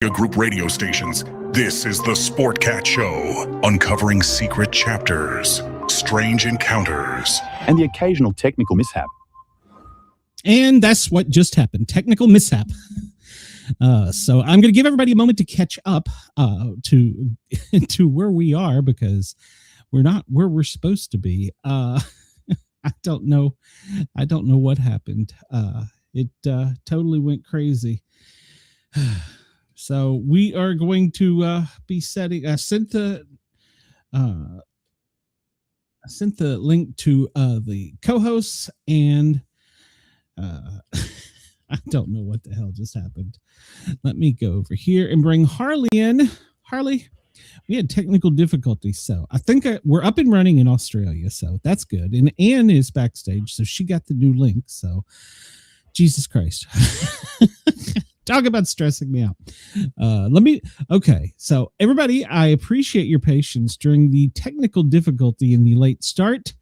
Group radio stations. This is the Sportcat Show, uncovering secret chapters, strange encounters, and the occasional technical mishap. And that's what just happened. Technical mishap. So I'm going to give everybody a moment to catch up to where we are, because we're not where we're supposed to be. I don't know what happened. It totally went crazy. So we are going to be setting. I sent the link to the co-hosts, and I don't know what the hell just happened. Let me go over here and bring Harley in. Harley, we had technical difficulties, so I think we're up and running in Australia, so that's good. And Anne is backstage, so she got the new link. So Jesus Christ. Talk about stressing me out. Okay. So everybody, I appreciate your patience during the technical difficulty in the late start.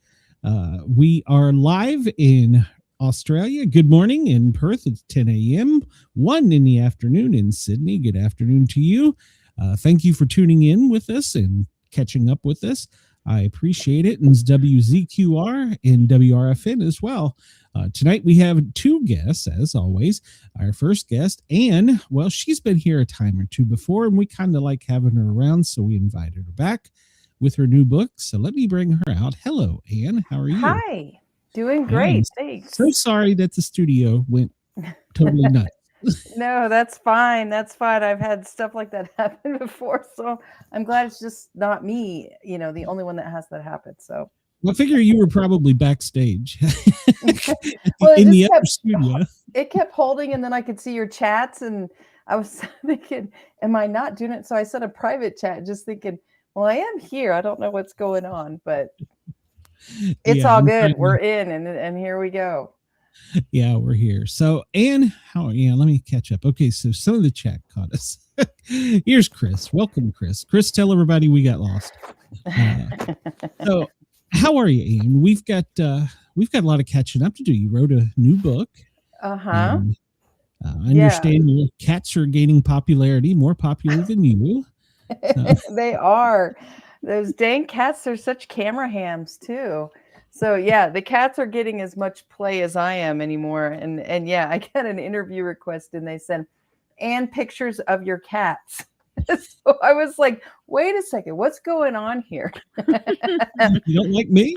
We are live in Australia. Good morning in Perth. It's 10 a.m. 1 in the afternoon in Sydney. Good afternoon to you. Thank you for tuning in with us and catching up with us. I appreciate it. And it's WZQR and WRFN as well. Tonight we have two guests, as always. Our first guest, Anne, well, she's been here a time or two before, and we kind of like having her around, so we invited her back with her new book. So let me bring her out. Hello, Anne. How are you? Hi. Doing great. Thanks. So sorry that the studio went totally nuts. No, that's fine. That's fine. I've had stuff like that happen before, so I'm glad it's just not me, the only one that has that happen. So I figure you were probably backstage well, in the other studio. It kept holding, and then I could see your chats, and I was thinking, am I not doing it? So I sent a private chat just thinking, well, I am here. I don't know what's going on, but it's all good. We're in, and here we go. Yeah, we're here. So, Anne, how are you? Let me catch up. Okay, so some of the chat caught us. Here's Chris. Welcome, Chris. Chris, tell everybody we got lost. So, how are you, Anne? We've got a lot of catching up to do. You wrote a new book. Uh-huh. I understand your cats are gaining popularity, more popular than you. They are. Those dang cats are such camera hams too. So yeah, the cats are getting as much play as I am anymore. And yeah, I got an interview request and they said, and pictures of your cats. So I was like, wait a second, what's going on here? You don't like me?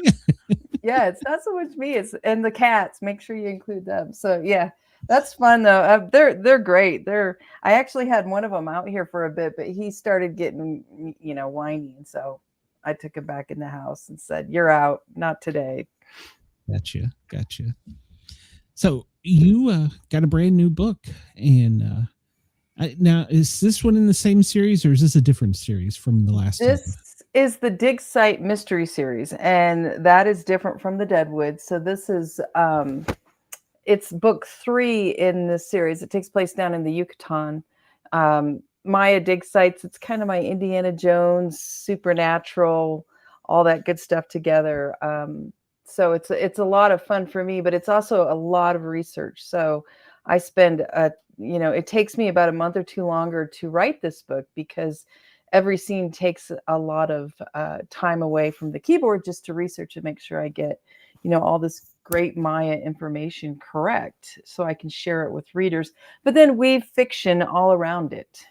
Yeah, it's not so much me, and the cats. Make sure you include them. So yeah, that's fun though. They're great. I actually had one of them out here for a bit, but he started getting whiny, and so I took him back in the house and said, "You're out, not today." Gotcha. So you got a brand new book, and now is this one in the same series, or is this a different series from the last? This is the Dig Site Mystery Series, and that is different from the Deadwood. So this is it's book 3 in this series. It takes place down in the Yucatán. Maya dig sites. It's kind of my Indiana Jones, supernatural, all that good stuff together. So it's a lot of fun for me, but it's also a lot of research. So I spend it takes me about a month or two longer to write this book because every scene takes a lot of time away from the keyboard just to research and make sure I get all this great Maya information correct so I can share it with readers, but then weave fiction all around it.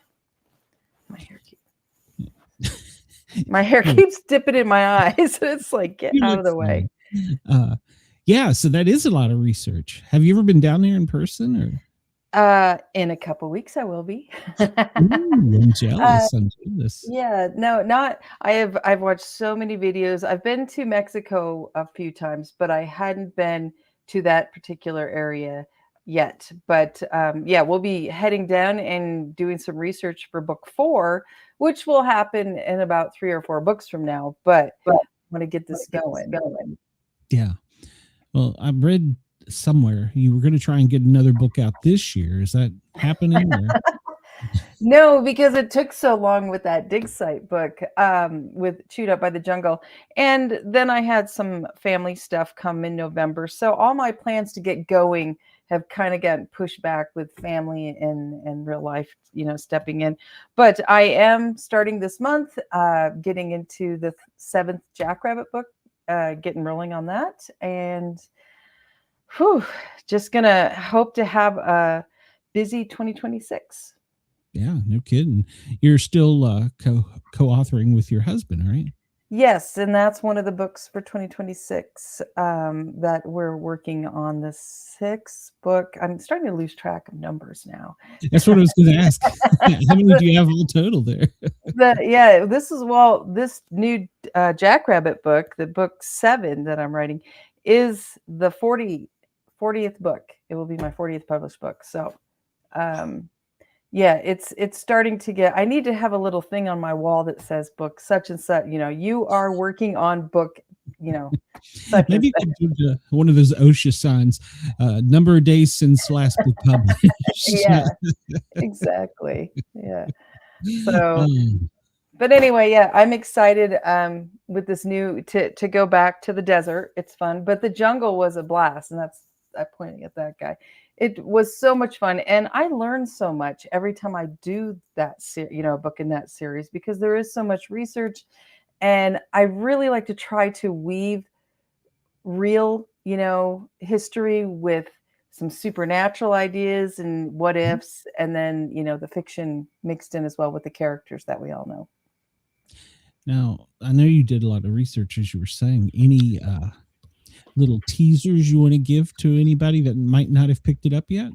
My hair keeps dipping in my eyes. It's like, get out of the way. Yeah, so that is a lot of research. Have you ever been down there in person, or? In a couple weeks I will be. Ooh, I'm jealous. I'm jealous. Yeah, no, not. I've watched so many videos. I've been to Mexico a few times, but I hadn't been to that particular area yet. But yeah, we'll be heading down and doing some research for book 4, which will happen in about 3 or 4 books from now. But I want to get this going. Yeah. Well, I read somewhere you were going to try and get another book out this year. Is that happening? No, because it took so long with that dig site book, with Chewed Up by the Jungle. And then I had some family stuff come in November. So all my plans to get going have kind of gotten pushed back with family and real life, stepping in. But I am starting this month, getting into the 7th Jackrabbit book, getting rolling on that. And just going to hope to have a busy 2026. Yeah, no kidding. You're still co-authoring with your husband, right? Yes, and that's one of the books for 2026 that we're working on, the 6th book. I'm starting to lose track of numbers now. That's what I was going to ask. How many do you have all total there? This new Jackrabbit book, the book 7 that I'm writing, is the 40th book. It will be my 40th published book. So, yeah, it's starting to get, I need to have a little thing on my wall that says book such and such, you are working on book, such Maybe you and could do one of those OSHA signs, number of days since last book published. Yeah, exactly. Yeah. So, but anyway, yeah, I'm excited with this new, to go back to the desert. It's fun, but the jungle was a blast. And I'm pointing at that guy. It was so much fun. And I learned so much every time I do that, a book in that series, because there is so much research. And I really like to try to weave real, history with some supernatural ideas and what ifs. And then, the fiction mixed in as well with the characters that we all know. Now, I know you did a lot of research, as you were saying. Any little teasers you want to give to anybody that might not have picked it up yet?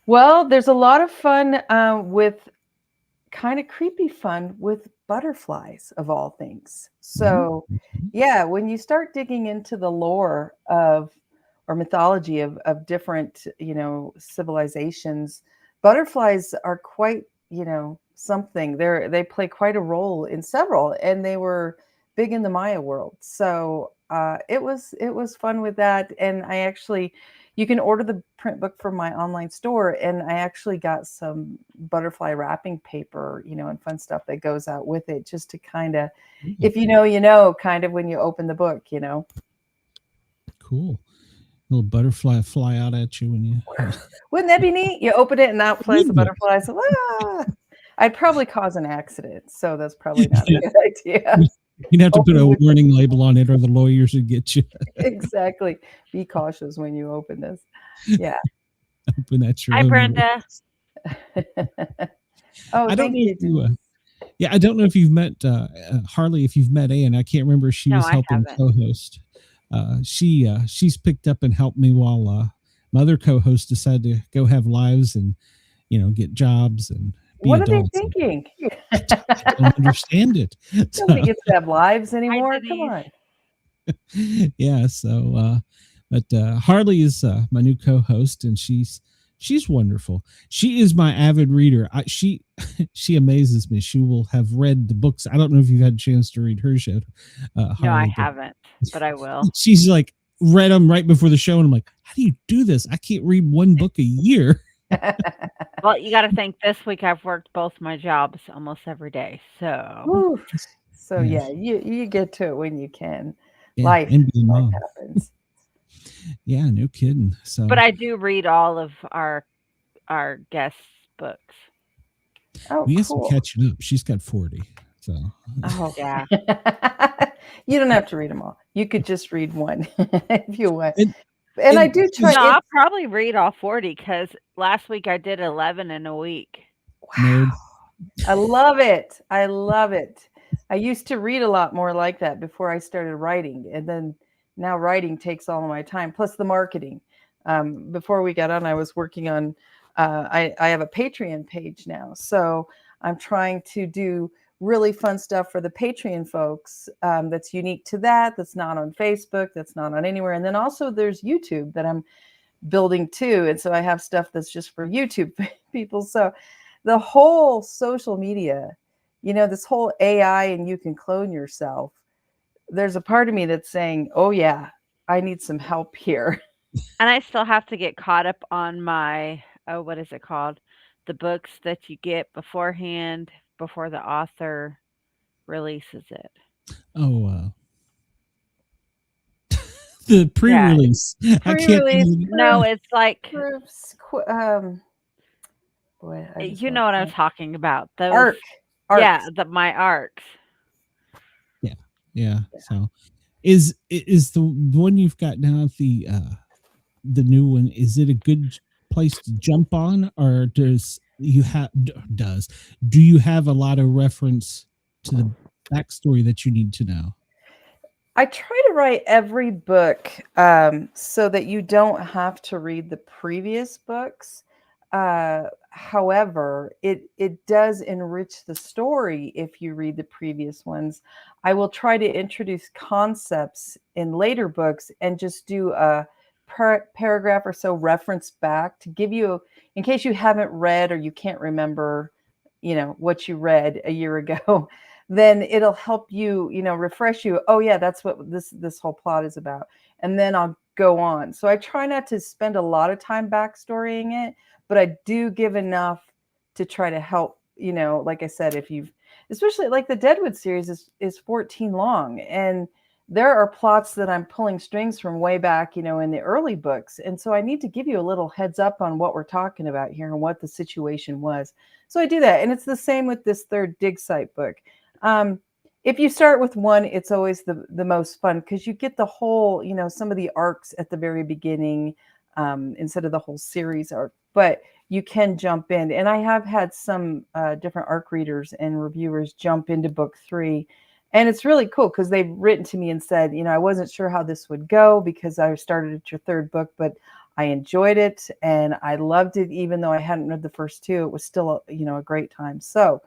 Well, there's a lot of fun with kind of creepy fun with butterflies, of all things. So, yeah, when you start digging into the lore or mythology of different, civilizations, butterflies are quite, something. They play quite a role in several, and they were big in the Maya world. So it was fun with that. And you can order the print book from my online store, and I actually got some butterfly wrapping paper, and fun stuff that goes out with it, just to kind of, if kind of when you open the book, Cool. Little butterfly fly out at you when you. Wouldn't that be neat? You open it and out flies the butterfly. So, I'd probably cause an accident, so that's probably not a good idea. You'd have to put a warning label on it, or the lawyers would get you. Exactly. Be cautious when you open this. Yeah. Open at your Hi, own Brenda. I don't know if you. I don't know if you've met Harley. If you've met Ann, I can't remember. If she was helping co-host. She's picked up and helped me while my other co-host decided to go have lives and get jobs and. What are they thinking? I don't understand it. Nobody gets to have lives anymore. Come on. Yeah. So, but Harley is my new co-host, and she's wonderful. She is my avid reader. She amazes me. She will have read the books. I don't know if you've had a chance to read hers yet. No, I haven't, but I will. She's like read them right before the show, and I'm like, how do you do this? I can't read one book a year. Well, you got to think this week I've worked both my jobs almost every day. So, yeah, you get to it when you can. Yeah, life happens. Yeah, no kidding. So, but I do read all of our guest books. Oh, we have some catching up. She's got 40. So, yeah. You don't have to read them all. You could just read one if you want. And I do try. No, I'll probably read all 40 because last week I did 11 in a week. Wow. I love it. I love it. I used to read a lot more like that before I started writing. And then now writing takes all of my time, plus the marketing. Before we got on, I was working on, I have a Patreon page now. So I'm trying to do really fun stuff for the Patreon folks that's unique to that's not on Facebook, that's not on anywhere. And then also there's YouTube that I'm building too. And so I have stuff that's just for YouTube people. So the whole social media, this whole AI and you can clone yourself, there's a part of me that's saying, oh yeah, I need some help here. And I still have to get caught up on my, what is it called? The books that you get beforehand, before the author releases it. Oh, the pre-release. I can't. Pre-release. No, it's like boy, I just you know what I'm talking about. Those Arc. yeah, my arcs. Yeah. So, is the one you've got now the new one? Is it a good place to jump on, or do you have a lot of reference to the backstory that you need to know? I try to write every book so that you don't have to read the previous books. However, it does enrich the story if you read the previous ones. I will try to introduce concepts in later books and just do a paragraph or so reference back to give you, in case you haven't read or you can't remember, what you read a year ago. Then it'll help you, refresh you. Oh yeah, that's what this whole plot is about. And then I'll go on. So I try not to spend a lot of time backstorying it, but I do give enough to try to help, like I said, if you've, especially like the Deadwood series is 14 long, and there are plots that I'm pulling strings from way back, in the early books. And so I need to give you a little heads up on what we're talking about here and what the situation was. So I do that. And it's the same with this third dig site book. If you start with one, it's always the most fun because you get the whole, some of the arcs at the very beginning instead of the whole series arc, but you can jump in. And I have had some different arc readers and reviewers jump into book 3. And it's really cool because they've written to me and said, I wasn't sure how this would go because I started at your third book, but I enjoyed it and I loved it. Even though I hadn't read the first 2, it was still, a great time. So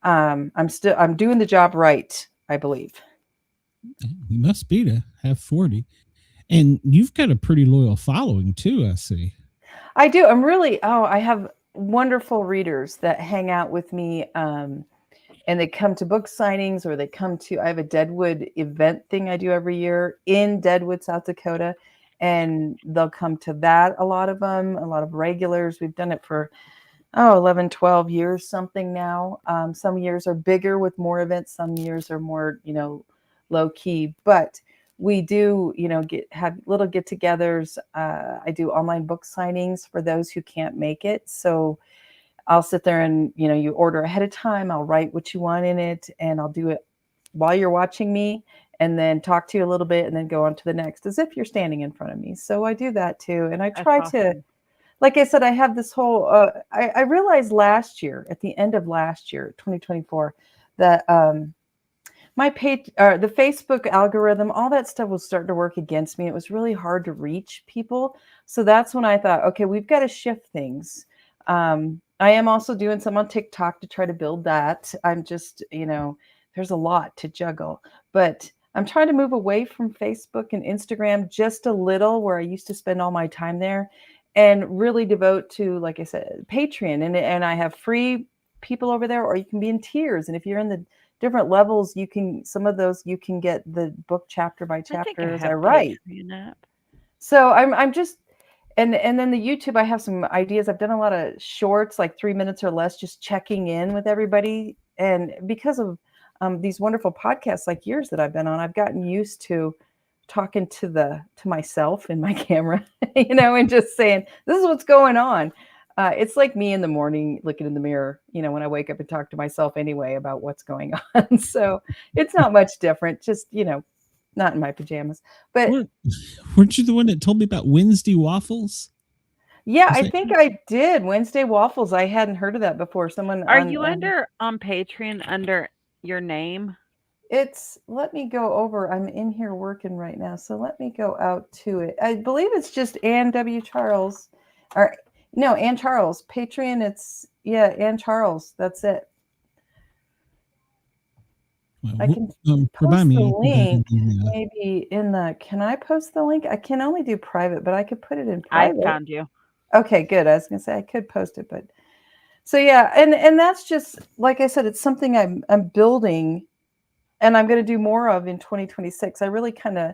I'm doing the job right, I believe. You must be to have 40. And you've got a pretty loyal following too, I see. I do. I have wonderful readers that hang out with me and they come to book signings or I have a Deadwood event thing I do every year in Deadwood, South Dakota. And they'll come to that. A lot of them, a lot of regulars. We've done it for 11, 12 years, something now. Some years are bigger with more events. Some years are more, low key, but we do, have little get-togethers. I do online book signings for those who can't make it. So I'll sit there and, you order ahead of time. I'll write what you want in it and I'll do it while you're watching me and then talk to you a little bit and then go on to the next as if you're standing in front of me. So I do that too. And I try to, like I said, I have this whole, I realized last year, at the end of last year, 2024, that my page, the Facebook algorithm, all that stuff was starting to work against me. It was really hard to reach people. So that's when I thought, okay, we've got to shift things. I am also doing some on TikTok to try to build that. I'm just, there's a lot to juggle, but I'm trying to move away from Facebook and Instagram just a little, where I used to spend all my time there, and really devote to, like I said, Patreon. And I have free people over there, or you can be in tiers. And if you're in the different levels, some of those you can get the book chapter by chapter as I write. So I'm just, and then the YouTube, I have some ideas. I've done a lot of shorts, like 3 minutes or less, just checking in with everybody. And because of these wonderful podcasts like yours that I've been on, I've gotten used to talking to myself in my camera, and just saying, this is what's going on. It's like me in the morning looking in the mirror, when I wake up and talk to myself anyway about what's going on. So it's not much different, just, not in my pajamas. But weren't you the one that told me about Wednesday waffles? Yeah, I think I did. Wednesday waffles. I hadn't heard of that before. Are you on Patreon under your name? Let me go over. I'm in here working right now. So let me go out to it. I believe it's just Ann W. Charles. Or no, Ann Charles. Patreon, Ann Charles. That's it. Well, I can post the link maybe can I post the link? I can only do private, but I could put it in private. I found you. Okay, good. I was going to say I could post it, but so yeah. And that's just, like I said, it's something I'm building. And I'm going to do more of in 2026. I really kind of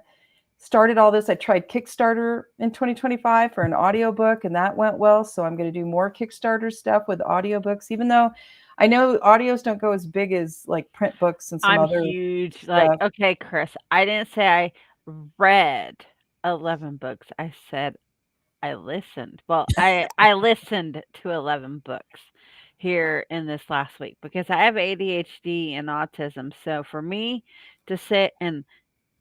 started all this. I tried Kickstarter in 2025 for an audiobook, and that went well. So I'm going to do more Kickstarter stuff with audiobooks, even though I know audios don't go as big as like print books and some other huge. stuff. Okay, Chris, I didn't say I read 11 books. I said I listened. Well, I listened to 11 books here in this last week because I have ADHD and autism. So for me to sit and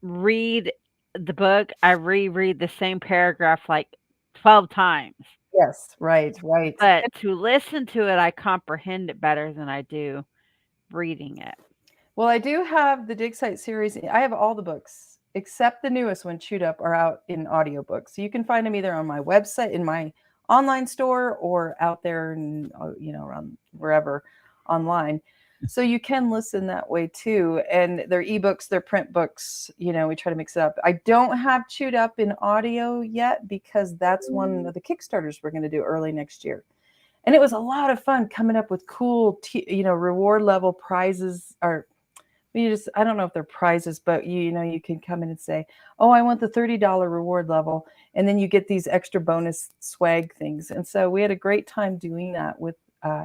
read the book, I reread the same paragraph like 12 times. Yes, right, right. But to listen to it, I comprehend it better than I do reading it. Well, I do have the Dig Site series. I have all the books except the newest one, Chewed Up, are out in audiobooks. So you can find them either on my website, in my online store, or out there and around wherever online. So you can listen that way too. And they're ebooks, they're print books. We try to mix it up. I don't have Chewed Up in audio yet because that's one of the Kickstarters we're going to do early next year. And it was a lot of fun coming up with cool, reward level prizes, or I don't know if they're prizes, but you can come in and say, oh, I want the $30 reward level. And then you get these extra bonus swag things. And so we had a great time doing that with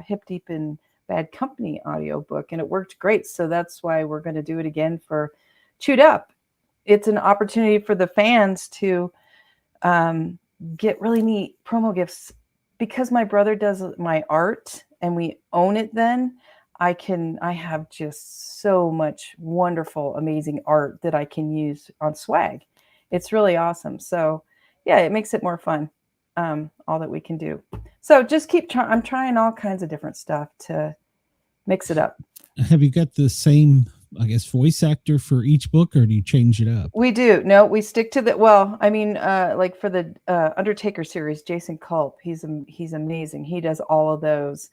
Hip Deep in Bad Company audiobook, and it worked great. So that's why we're going to do it again for Chewed Up. It's an opportunity for the fans to get really neat promo gifts. Because my brother does my art and we own it, then I have just so much wonderful, amazing art that I can use on swag. It's really awesome. So yeah, it makes it more fun. All that we can do. So just keep trying. I'm trying all kinds of different stuff to mix it up. Have you got the same, I guess, voice actor for each book, or do you change it up? We do. No, we stick to the, well, I mean, like for the Undertaker series, Jason Culp, he's amazing. He does all of those.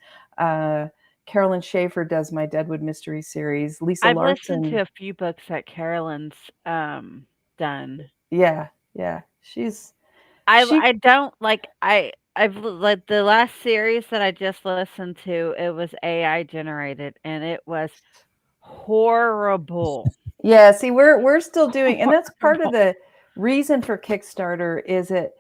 Carolyn Schaefer does my Deadwood Mystery series. Lisa I've Larson. listened to a few books that Carolyn's done. Yeah. I don't like I've like the last series that I just listened to, it was AI generated and it was horrible. Yeah, see, we're still doing, and that's part of the reason for Kickstarter is it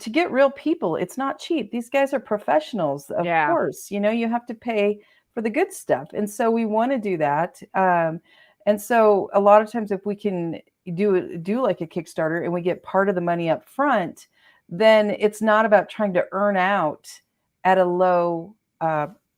to get real people. It's not cheap. These guys are professionals, of course. You have to pay for the good stuff, and so we want to do that. And so a lot of times, if we can do like a Kickstarter and we get part of the money up front, then it's not about trying to earn out at a low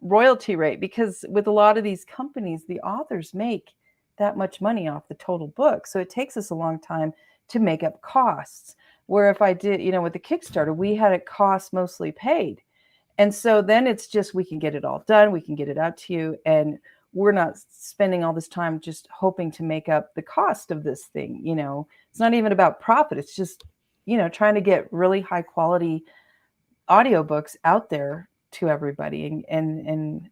royalty rate, because with a lot of these companies, the authors make that much money off the total book. So it takes us a long time to make up costs. Where if I did, with the Kickstarter, we had it cost mostly paid. And so then it's just, we can get it all done. We can get it out to you. And we're not spending all this time just hoping to make up the cost of this thing. It's not even about profit. It's just, trying to get really high quality audiobooks out there to everybody and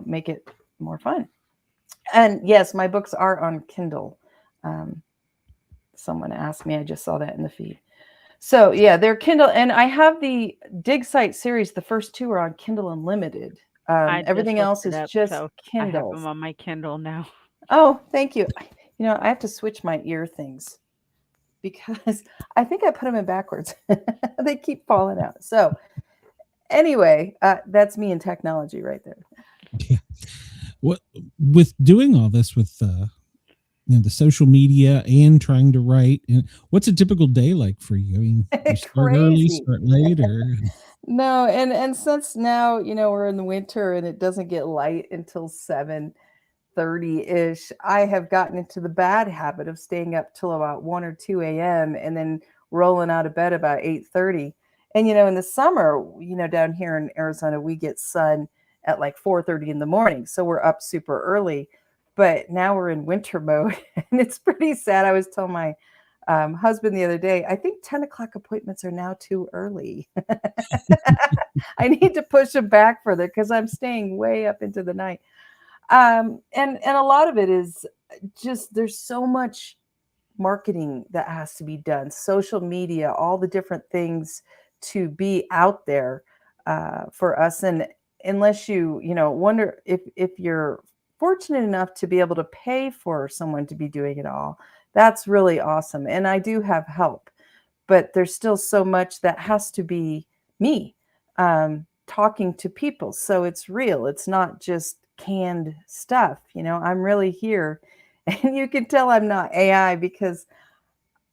make it more fun. And yes, my books are on Kindle. Someone asked me, I just saw that in the feed. So yeah, they're Kindle, and I have the Dig Site series. The first two are on Kindle Unlimited. Everything else is just Kindle. I have them on my Kindle now. Oh, thank you. I have to switch my ear things because I think I put them in backwards. They keep falling out. So anyway, that's me in technology right there. Yeah. What with doing all this with the social media and trying to write, what's a typical day like for you? I mean, you start early, start late, or no? And since now we're in the winter and it doesn't get light until 7:30-ish, I have gotten into the bad habit of staying up till about 1 or 2 a.m. and then rolling out of bed about 8:30. And in the summer, down here in Arizona, we get sun at like 4:30 in the morning. So we're up super early, but now we're in winter mode and it's pretty sad. I was telling my husband the other day, I think 10 o'clock appointments are now too early. I need to push them back further because I'm staying way up into the night. And a lot of it is just, there's so much marketing that has to be done, social media, all the different things to be out there for us. And unless you wonder if you're fortunate enough to be able to pay for someone to be doing it all, that's really awesome. And I do have help, but there's still so much that has to be me talking to people. So it's real. It's not just canned stuff. I'm really here. And you can tell I'm not AI because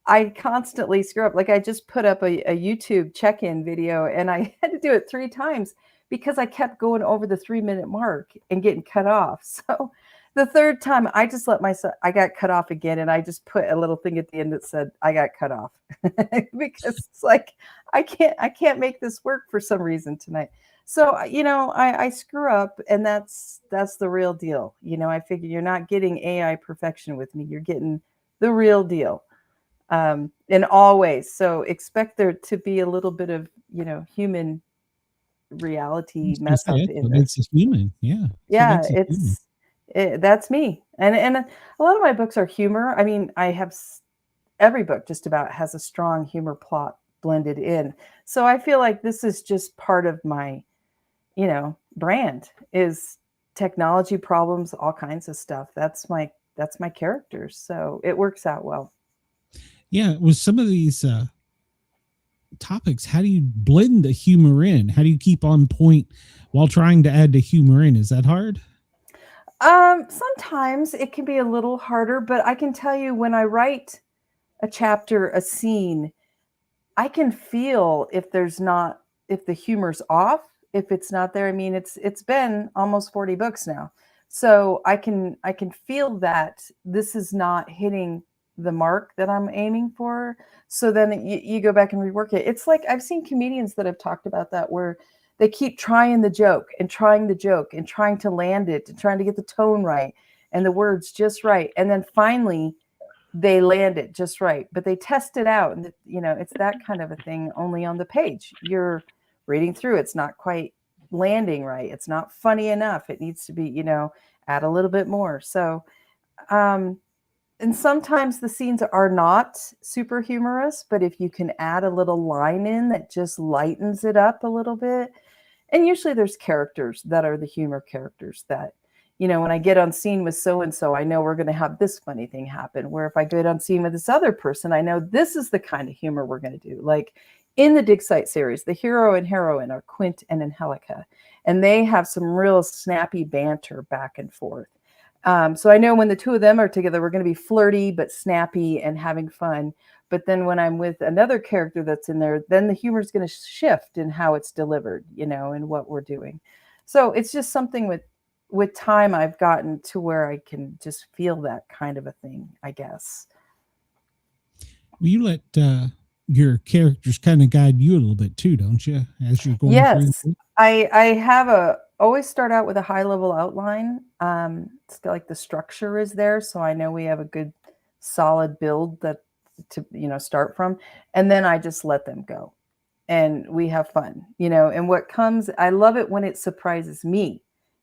I constantly screw up. Like I just put up a YouTube check-in video and I had to do it 3 times because I kept going over the 3-minute mark and getting cut off. So the third time I just let myself, I got cut off again. And I just put a little thing at the end that said, I got cut off because it's like, I can't make this work for some reason tonight. So, I screw up and that's the real deal. I figure you're not getting AI perfection with me. You're getting the real deal in all ways. So expect there to be a little bit of, human reality mess up in this. Makes us human. Yeah. Yeah, that's me. And a lot of my books are humor. I mean, every book just about has a strong humor plot blended in. So I feel like this is just part of my, brand is technology problems, all kinds of stuff. That's my characters. So it works out well. Yeah, with some of these topics, how do you blend the humor in? How do you keep on point while trying to add the humor in? Is that hard? Sometimes it can be a little harder, but I can tell you when I write a chapter, a scene, I can feel if the humor's off, if it's not there. I mean, it's been almost 40 books now. So I can feel that this is not hitting the mark that I'm aiming for. So then you go back and rework it. It's like I've seen comedians that have talked about that where they keep trying the joke and trying to land it and trying to get the tone right and the words just right. And then finally they land it just right, but they test it out. And it's that kind of a thing only on the page. You're reading through, it's not quite landing right. It's not funny enough. It needs to be, add a little bit more. So, and sometimes the scenes are not super humorous, but if you can add a little line in that just lightens it up a little bit. And usually there's characters that are the humor characters that, when I get on scene with so-and-so, I know we're going to have this funny thing happen. Where if I get on scene with this other person, I know this is the kind of humor we're going to do. Like in the Dig Site series, the hero and heroine are Quint and Angélica, and they have some real snappy banter back and forth. So I know when the two of them are together, we're going to be flirty, but snappy and having fun. But then when I'm with another character that's in there, then the humor is going to shift in how it's delivered, and what we're doing. So it's just something with time I've gotten to where I can just feel that kind of a thing, I guess. You let your characters kind of guide you a little bit too, don't you? As you're going through. I have always start out with a high level outline. It's like the structure is there. So I know we have a good solid build that to, start from. And then I just let them go and we have fun, and what comes, I love it when it surprises me.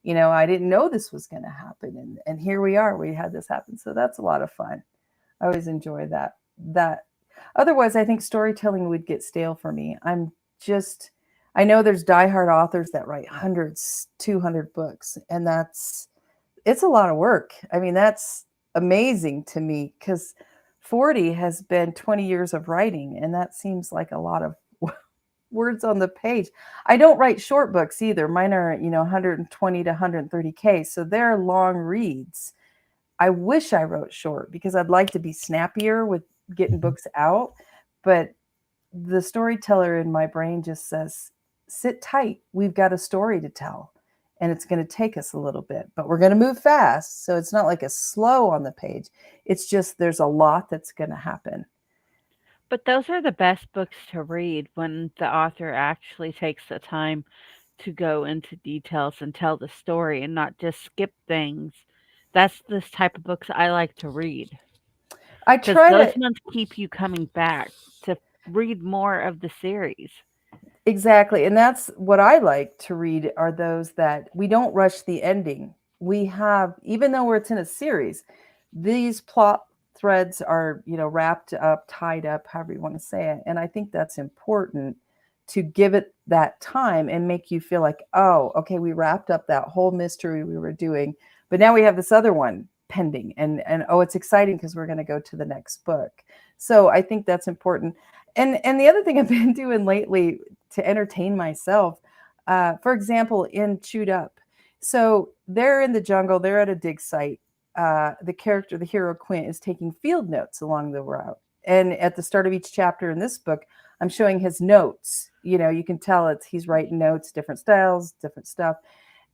I didn't know this was going to happen. And here we are, we had this happen. So that's a lot of fun. I always enjoy that. Otherwise, I think storytelling would get stale for me. I know there's diehard authors that write hundreds, 200 books, and it's a lot of work. I mean, that's amazing to me because 40 has been 20 years of writing, and that seems like a lot of words on the page. I don't write short books either. Mine are, 120 to 130K. So they're long reads. I wish I wrote short because I'd like to be snappier with getting books out. But the storyteller in my brain just says, sit tight. We've got a story to tell and it's going to take us a little bit, but we're going to move fast. So it's not like a slow on the page. It's just, there's a lot that's going to happen. But those are the best books to read when the author actually takes the time to go into details and tell the story and not just skip things. That's this type of books I like to read. I try those ones keep you coming back to read more of the series. Exactly. And that's what I like to read are those that we don't rush the ending. We have, even though it's in a series, these plot threads are, wrapped up, tied up, however you want to say it. And I think that's important to give it that time and make you feel like, oh, okay, we wrapped up that whole mystery we were doing, but now we have this other one pending and oh, it's exciting because we're going to go to the next book. So I think that's important. And the other thing I've been doing lately to entertain myself, for example, in Chewed Up. So they're in the jungle, they're at a dig site. The hero Quint, is taking field notes along the route. And at the start of each chapter in this book, I'm showing his notes. You can tell he's writing notes, different styles, different stuff.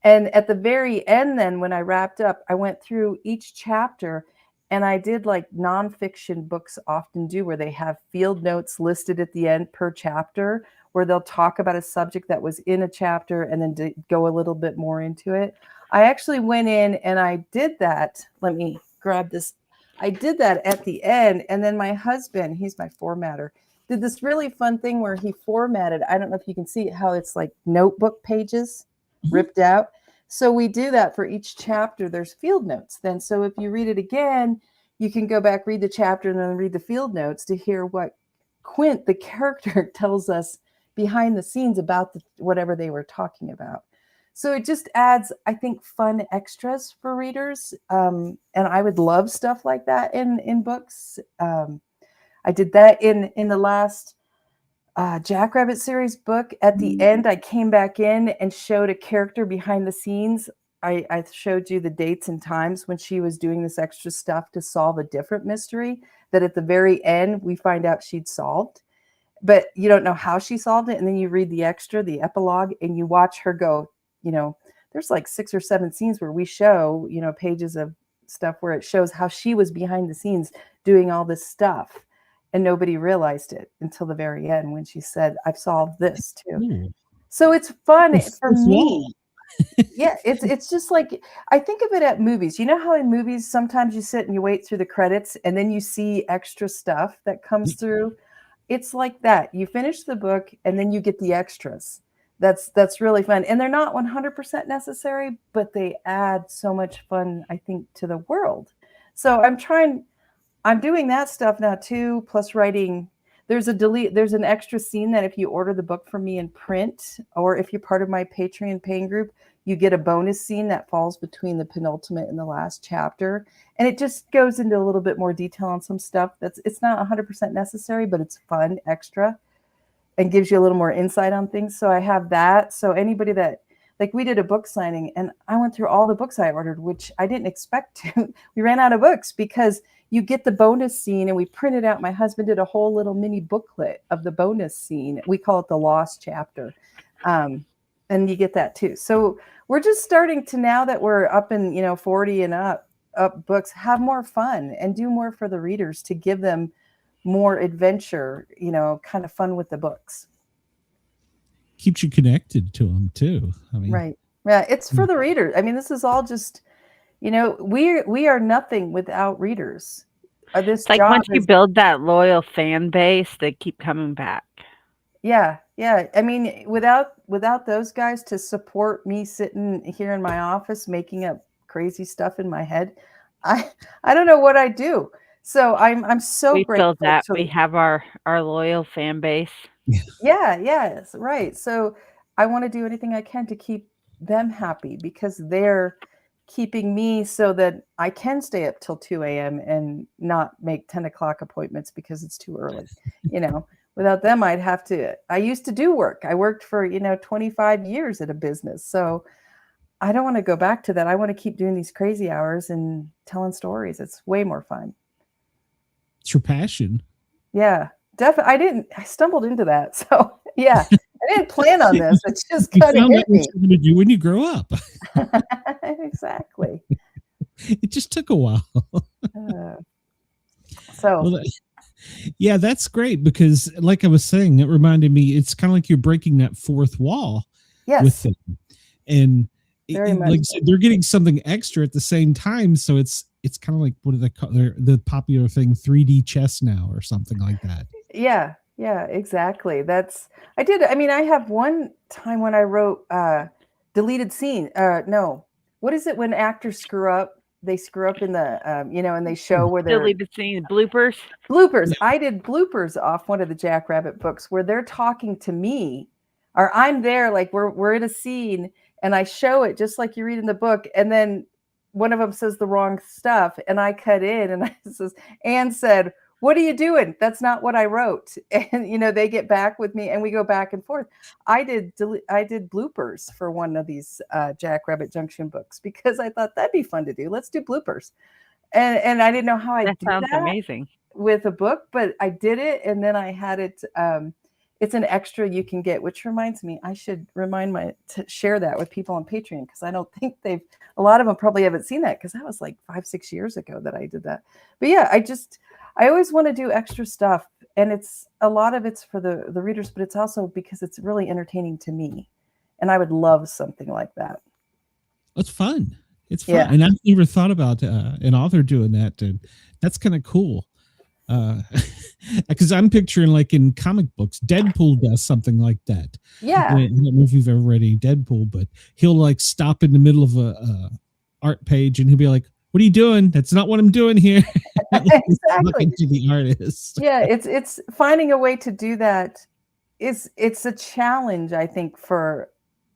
And at the very end, then when I wrapped up, I went through each chapter and I did like nonfiction books often do, where they have field notes listed at the end per chapter, where they'll talk about a subject that was in a chapter and then go a little bit more into it. I actually went in and I did that. Let me grab this. I did that at the end. And then my husband, he's my formatter, did this really fun thing where he formatted, I don't know if you can see how it's like notebook pages ripped out. So we do that for each chapter. There's field notes then. So if you read it again, you can go back, read the chapter, and then read the field notes to hear what Quint, the character, tells us behind the scenes about whatever they were talking about. So it just adds, I think, fun extras for readers. And I would love stuff like that in books. I did that in the last Jackrabbit series book. At the end, I came back in and showed a character behind the scenes. I showed you the dates and times when she was doing this extra stuff to solve a different mystery that at the very end, we find out she'd solved. But you don't know how she solved it. And then you read the extra, the epilogue, and you watch her go, there's like 6 or 7 scenes where we show, pages of stuff where it shows how she was behind the scenes doing all this stuff. And nobody realized it until the very end when she said, I've solved this too. Ooh. So it's fun for me. Yeah, it's just like, I think of it at movies. You know how in movies, sometimes you sit and you wait through the credits and then you see extra stuff that comes through. It's like that. You finish the book and then you get the extras. That's really fun. And they're not 100% necessary, but they add so much fun, I think, to the world. So I'm doing that stuff now too, plus writing. There's an extra scene that if you order the book from me in print, or if you're part of my Patreon paying group, you get a bonus scene that falls between the penultimate and the last chapter. And it just goes into a little bit more detail on some stuff it's not 100% necessary, but it's fun extra and gives you a little more insight on things. So I have that. So anybody that, like, we did a book signing and I went through all the books I ordered, which I didn't expect to. We ran out of books because you get the bonus scene, and we printed out. My husband did a whole little mini booklet of the bonus scene. We call it the lost chapter. And you get that too. So we're just starting to, now that we're up in, 40 and up books, have more fun and do more for the readers to give them more adventure, kind of fun with the books. Keeps you connected to them too. I mean, right. Yeah. It's for the reader. I mean, this is all just, we are nothing without readers. It's like once you build that loyal fan base, they keep coming back. Yeah. Yeah. I mean, without those guys to support me sitting here in my office, making up crazy stuff in my head, I don't know what I'd do. So I'm so grateful that we have our loyal fan base. Yeah. Yes. Right. So I want to do anything I can to keep them happy, because they're keeping me so that I can stay up till 2 a.m. and not make 10 o'clock appointments because it's too early. Without them, I used to do work. I worked for, 25 years at a business. So I don't want to go back to that. I want to keep doing these crazy hours and telling stories. It's way more fun. It's your passion. Yeah, definitely. I stumbled into that. So yeah, I didn't plan on this. It's just kind of hit me. What you're going to do when you grow up. Exactly. It just took a while. Yeah, that's great, because like I was saying, it reminded me, it's kind of like you're breaking that fourth wall with them. And like I said, they're getting something extra at the same time. So it's kind of like, what do they call the popular thing, 3D chess now or something like that. Yeah, exactly. I have one time when I wrote deleted scene. No, what is it when actors screw up? They screw up in the, and they show where they're deleted scene, bloopers. Bloopers. I did bloopers off one of the Jackrabbit books where they're talking to me, or I'm there, like we're in a scene, and I show it just like you read in the book, and then one of them says the wrong stuff, and I cut in, and I says, Anne said, "What are you doing? That's not what I wrote." And they get back with me, and we go back and forth. I did bloopers for one of these Jackrabbit Junction books because I thought that'd be fun to do. Let's do bloopers, and I didn't know how I'd do that. That sounds amazing. with a book, but I did it, and then I had it. It's an extra you can get, which reminds me, I should to share that with people on Patreon, because I don't think a lot of them probably haven't seen that, because that was like 5-6 years ago that I did that. But yeah, I always want to do extra stuff, and a lot of it's for the readers, but it's also because it's really entertaining to me, and I would love something like that. It's fun. It's fun. Yeah. And I've never thought about an author doing that. And that's kind of cool. Because I'm picturing, like in comic books, Deadpool does something like that. Yeah. I don't know if you've ever read any Deadpool, but he'll like stop in the middle of a art page and he'll be like, "What are you doing? That's not what I'm doing here." Exactly. To the artist. Yeah, it's finding a way to do that. It's a challenge, I think, for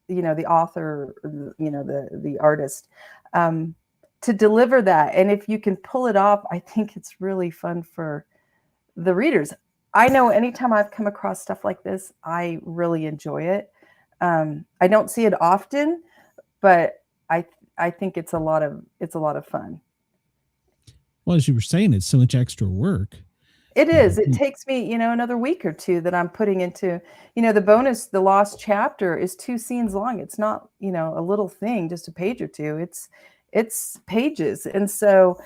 the author, the artist, to deliver that. And if you can pull it off, I think it's really fun for the readers. I know anytime I've come across stuff like this, I really enjoy it. I don't see it often, but I think it's a lot of fun. Well, as you were saying, it's so much extra work. It is. It takes me, another week or two that I'm putting into, the lost chapter is 2 scenes long. It's not, a little thing, just a page or two. It's pages. And so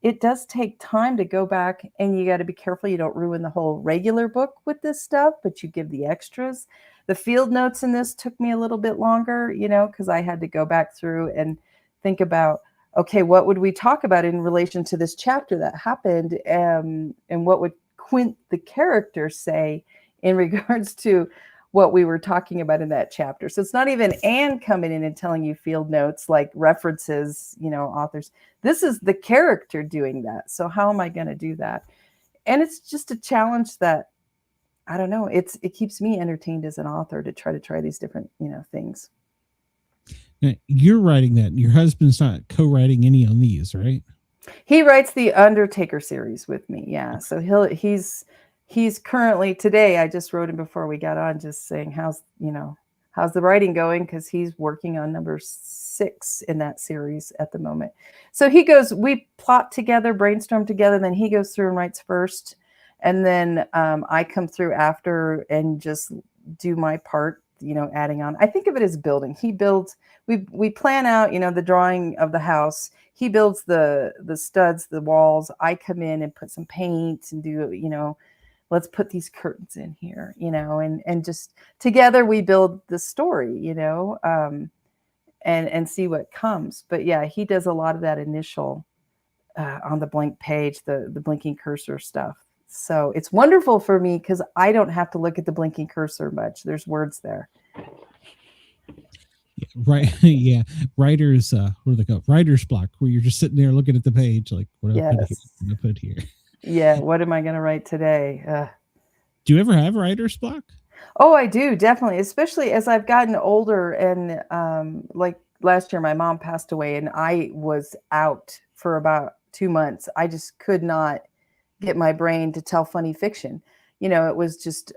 it does take time to go back, and you got to be careful you don't ruin the whole regular book with this stuff, but you give the extras. The field notes in this took me a little bit longer, because I had to go back through and think about, okay, what would we talk about in relation to this chapter that happened? And what would Quint, the character, say in regards to what we were talking about in that chapter? So it's not even Anne coming in and telling you field notes, like references, authors. This is the character doing that. So how am I going to do that? And it's just a challenge that, I don't know, it keeps me entertained as an author to try these different, things. Now, you're writing that. Your husband's not co-writing any on these, right? He writes the Undertaker series with me. Yeah. So he's currently, today, I just wrote him before we got on, just saying, how's the writing going? Cause he's working on number 6 in that series at the moment. So we plot together, brainstorm together. Then he goes through and writes first. And then I come through after and just do my part, adding on. I think of it as building. He builds, we plan out, the drawing of the house. He builds the studs, the walls. I come in and put some paint and do, let's put these curtains in here, and just together we build the story, and see what comes. But yeah, he does a lot of that initial on the blank page, the blinking cursor stuff. So it's wonderful for me because I don't have to look at the blinking cursor much. There's words there. Yeah, right. Yeah. Writer's, what do they call? Writer's block, where you're just sitting there looking at the page, like, what do I put here? Yeah. What am I going to write today? Do you ever have writer's block? Oh, I do. Definitely. Especially as I've gotten older, and like last year, my mom passed away and I was out for about 2 months. I just could not get my brain to tell funny fiction. It was just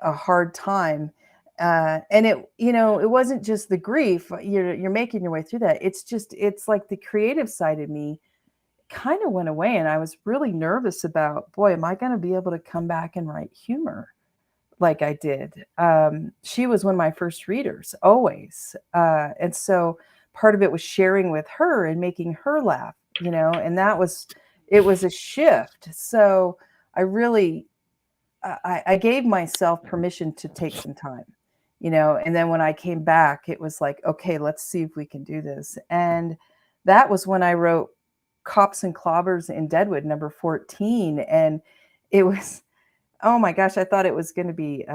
a hard time. And it wasn't just the grief. You're making your way through that. It's like the creative side of me kind of went away. And I was really nervous about, boy, am I going to be able to come back and write humor like I did? She was one of my first readers, always. And so part of it was sharing with her and making her laugh, and it was a shift. So I really, I gave myself permission to take some time, and then when I came back, it was like, okay, let's see if we can do this. And that was when I wrote Cops and Clobbers in Deadwood, number 14. And it was, oh my gosh, I thought it was going to be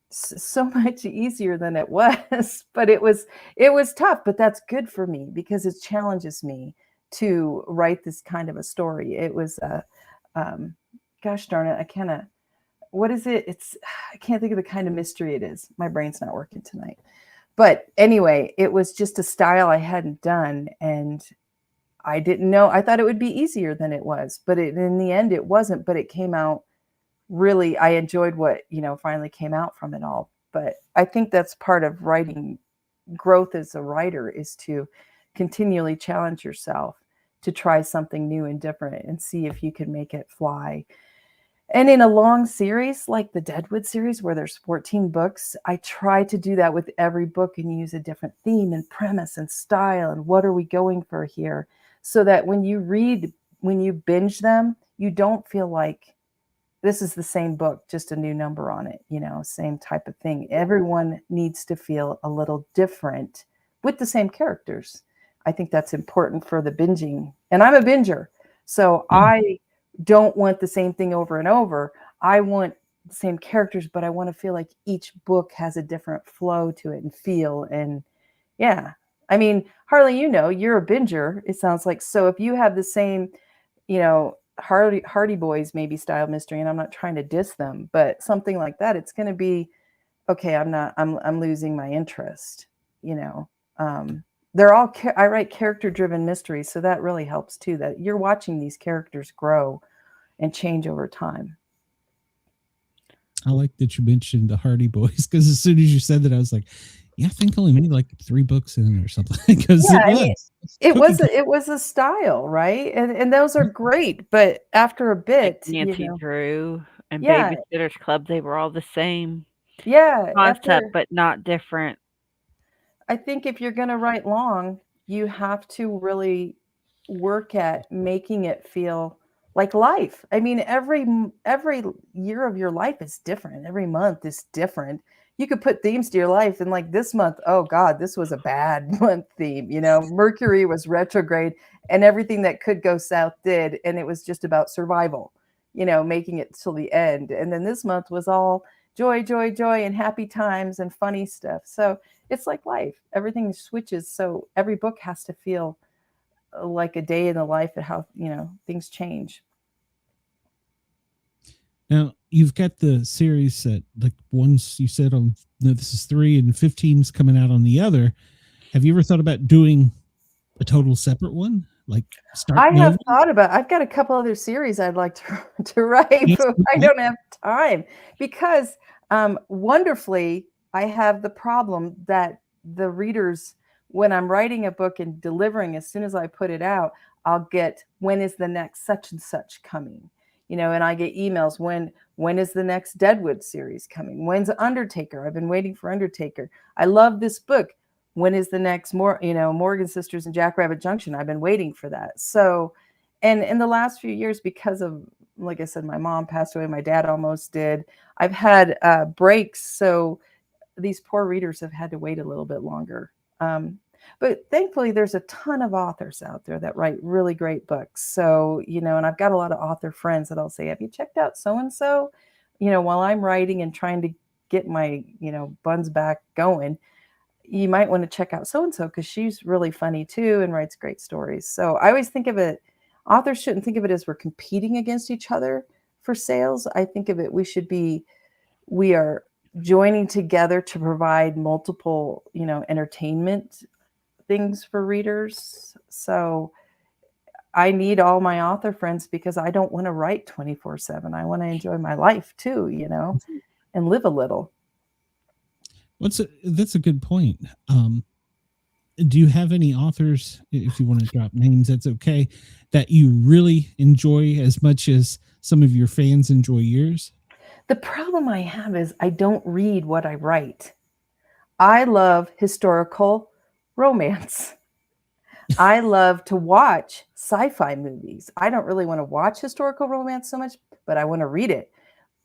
so much easier than it was, but it was tough, but that's good for me because it challenges me to write this kind of a story. It was, gosh darn it. What is it? I can't think of the kind of mystery it is. My brain's not working tonight, but anyway, it was just a style I hadn't done. And I didn't know, I thought it would be easier than it was, but in the end it wasn't, but it came out really, I enjoyed what, finally came out from it all. But I think that's part of writing growth as a writer, is to continually challenge yourself to try something new and different and see if you can make it fly. And in a long series like the Deadwood series, where there's 14 books, I try to do that with every book and use a different theme and premise and style and what are we going for here, so that when you binge them, you don't feel like this is the same book, just a new number on it, same type of thing. Everyone needs to feel a little different with the same characters. I think that's important for the binging. And I'm a binger, so I don't want the same thing over and over. I want the same characters, but I want to feel like each book has a different flow to it and feel. And yeah, I mean, Harley, you're a binger, it sounds like. So if you have the same, Hardy Boys maybe style mystery, and I'm not trying to diss them, but something like that, it's going to be, okay, I'm losing my interest, they're all, I write character driven mysteries. So that really helps too, that you're watching these characters grow and change over time. I like that you mentioned the Hardy Boys, because as soon as you said that, I was like, yeah, I think only made like 3 books in or something. Because it was a style, right? And those are great, but after a bit, like Nancy Drew and Yeah. Babysitter's Club, they were all the same yeah, concept, but not different. I think if you're going to write long, you have to really work at making it feel like life. I mean, every year of your life is different. Every month is different. You could put themes to your life, and like this month, oh God, this was a bad month theme. Mercury was retrograde, and everything that could go south did, and it was just about survival. Making it till the end. And then this month was all joy, joy, joy, and happy times and funny stuff. So it's like life. Everything switches. So every book has to feel like a day in the life of how, things change. Now, you've got the series that, like, once you said on, this is 3 and 15's coming out on the other. Have you ever thought about doing a total separate one? Like, I have thought about, I've got a couple other series I'd like to write, but I don't have time because wonderfully, I have the problem that the readers, when I'm writing a book and delivering, as soon as I put it out, I'll get, when is the next such and such coming? And I get emails, when is the next Deadwood series coming? When's Undertaker? I've been waiting for Undertaker. I love this book. When is the next Morgan Sisters and Jackrabbit Junction? I've been waiting for that. So, and in the last few years, because of, like I said, my mom passed away, my dad almost did, I've had breaks. So these poor readers have had to wait a little bit longer. But thankfully, there's a ton of authors out there that write really great books. So, and I've got a lot of author friends that I'll say, have you checked out so-and-so? While I'm writing and trying to get my, buns back going, you might want to check out so-and-so because she's really funny too and writes great stories. So I always think of it, authors shouldn't think of it as we're competing against each other for sales. I think of it, we are joining together to provide multiple, entertainment things for readers. So I need all my author friends because I don't want to write 24/7. I want to enjoy my life too, and live a little. That's a good point. Do you have any authors, if you want to drop names, that's okay, that you really enjoy as much as some of your fans enjoy yours? The problem I have is I don't read what I write. I love historical romance. I love to watch sci-fi movies. I don't really want to watch historical romance so much, but I want to read it.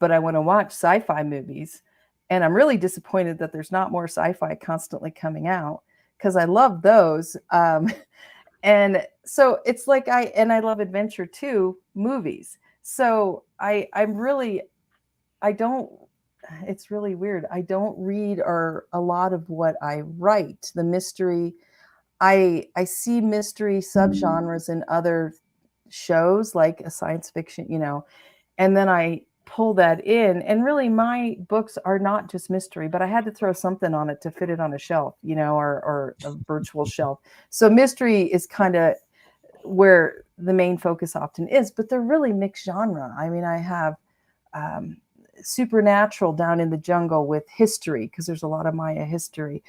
But I want to watch sci-fi movies. And I'm really disappointed that there's not more sci-fi constantly coming out because I love those. And so it's like I love adventure too, movies. So it's really weird. I don't read a lot of what I write. The mystery, I see mystery subgenres in other shows like a science fiction, and then I pull that in. And really my books are not just mystery, but I had to throw something on it to fit it on a shelf, or a virtual shelf. So mystery is kind of where the main focus often is, but they're really mixed genre. I mean, I have supernatural down in the jungle with history, because there's a lot of Maya history.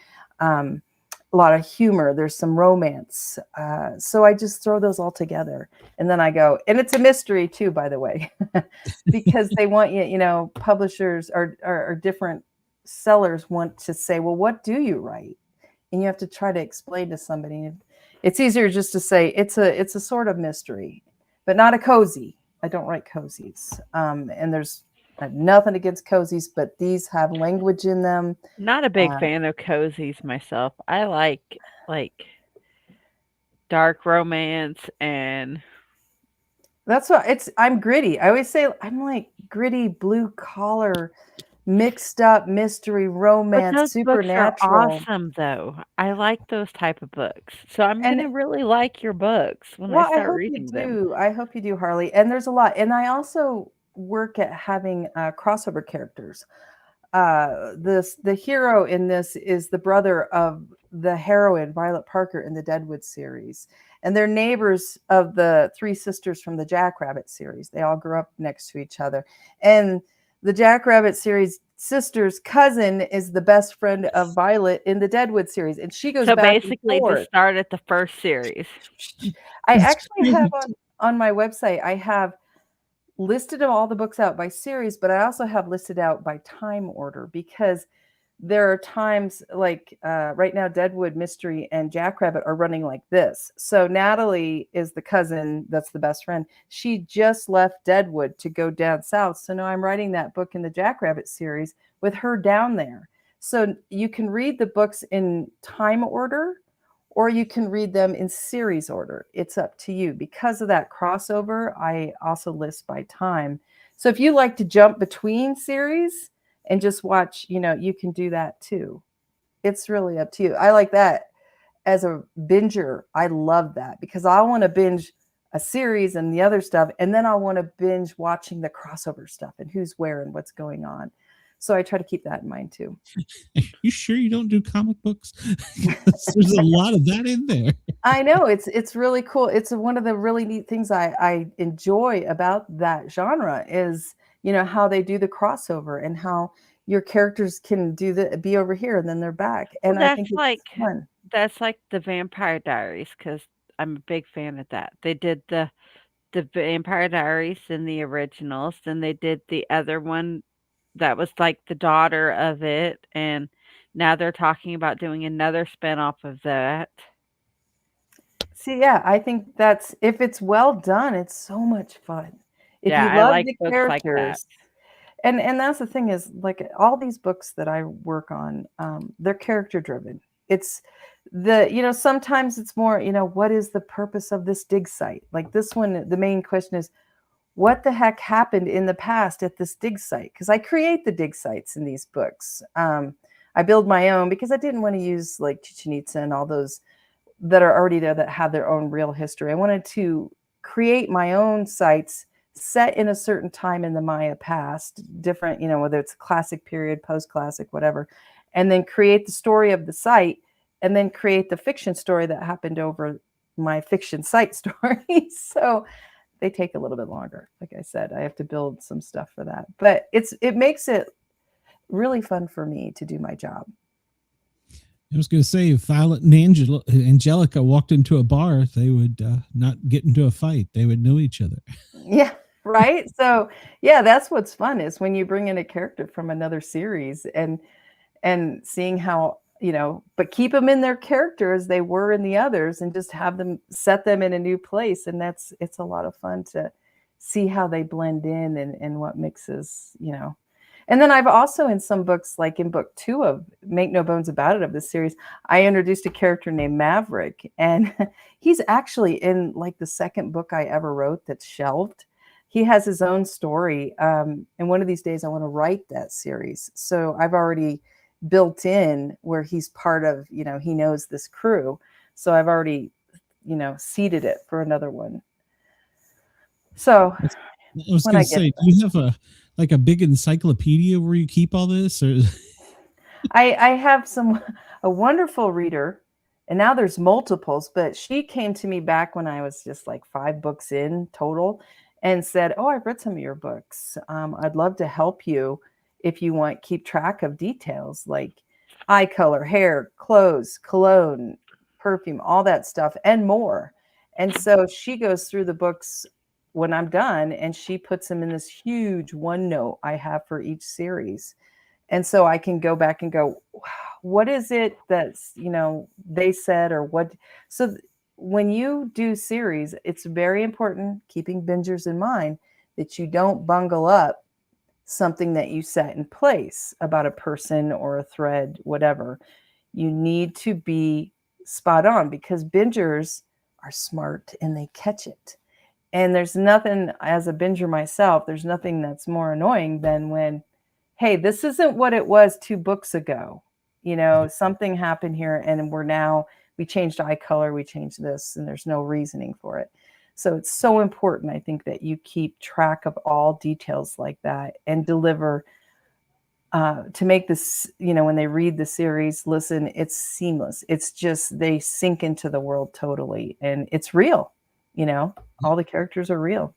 a lot of humor. There's some romance. So I just throw those all together. And then I go, and it's a mystery too, by the way, because they want you, publishers or different sellers want to say, well, what do you write? And you have to try to explain to somebody. It's easier just to say it's a sort of mystery, but not a cozy. I don't write cozies. And I have nothing against cozies, but these have language in them. Not a big fan of cozies myself. I like dark romance, and that's what I'm gritty. I always say I'm like gritty, blue collar, mixed up mystery, but romance, those books are supernatural. awesome though. I like those type of books. So I'm And gonna really like your books when I well, I start hope you reading them. do. I hope you do, Harley. And there's a lot. And I also work at having crossover characters. The hero in this is the brother of the heroine, Violet Parker, in the Deadwood series. And they're neighbors of the three sisters from the Jackrabbit series. They all grew up next to each other. And the Jackrabbit series sister's cousin is the best friend of Violet in the Deadwood series. And she goes So back and basically, to forth. start at the first series. I That's actually have great. on my website, I have listed all the books out by series, but I also have listed out by time order, because there are times like right now, Deadwood Mystery and Jackrabbit are running like this. So Natalie is the cousin that's the best friend. She just left Deadwood to go down south. So now I'm writing that book in the Jackrabbit series with her down there. So you can read the books in time order, or you can read them in series order. It's up to you. Because of that crossover, I also list by time. So if you like to jump between series and just watch, you can do that too. It's really up to you. I like that as a binger. I love that because I want to binge a series and the other stuff, and then I want to binge watching the crossover stuff and who's where and what's going on. So I try to keep that in mind too. You sure you don't do comic books? There's a lot of that in there. I know it's really cool. It's one of the really neat things I enjoy about that genre is, how they do the crossover and how your characters can be over here and then they're back. Well, And I think it's fun. that's like the Vampire Diaries, because I'm a big fan of that. They did the Vampire Diaries in the originals, then they did the other one that was like the daughter of it, and now they're talking about doing another spinoff of that. See, yeah, I think if it's well done, it's so much fun. If Yeah, you I love like the books like that. characters, and that's the thing is, like all these books that I work on, they're character driven. It's sometimes it's more, what is the purpose of this dig site? Like this one, the main question is, what the heck happened in the past at this dig site? Because I create the dig sites in these books. I build my own because I didn't want to use like Chichen Itza and all those that are already there that have their own real history. I wanted to create my own sites set in a certain time in the Maya past, different, whether it's a classic period, post-classic, whatever, and then create the story of the site, and then create the fiction story that happened over my fiction site story. So they take a little bit longer. Like I said, I have to build some stuff for that, but it makes it really fun for me to do my job. I was going to say, if Violet and Angelica walked into a bar, they would not get into a fight. They would know each other. Yeah, right. So yeah, that's what's fun is when you bring in a character from another series and seeing how, but keep them in their character as they were in the others and just have them set them in a new place. And it's a lot of fun to see how they blend in and what mixes, And then I've also in some books, like in book 2 of Make No Bones About It of this series, I introduced a character named Maverick. And he's actually in like the second book I ever wrote that's shelved. He has his own story. And one of these days I want to write that series. So I've already built in where he's part of, he knows this crew. So I've already, seeded it for another one. So I was going to say, do you have a big encyclopedia where you keep all this? Or I have a wonderful reader, and now there's multiples, but she came to me back when I was just like 5 books in total and said, oh, I've read some of your books. I'd love to help you if you keep track of details. Like eye color, hair, clothes, cologne, perfume, all that stuff and more. And so she goes through the books when I'm done and she puts them in this huge OneNote I have for each series. And so I can go back and go, wow, what is it that's, they said or what? So when you do series, it's very important, keeping bingers in mind, that you don't bungle up something that you set in place about a person or a thread, whatever. You need to be spot on because bingers are smart and they catch it. And there's nothing, as a binger myself, there's nothing that's more annoying than when, hey, this isn't what it was 2 books ago. Something happened here and we changed eye color, we changed this, and there's no reasoning for it. So it's so important, I think, that you keep track of all details like that and deliver to make this, when they read the series, listen, it's seamless. It's just, they sink into the world totally and it's real, all the characters are real.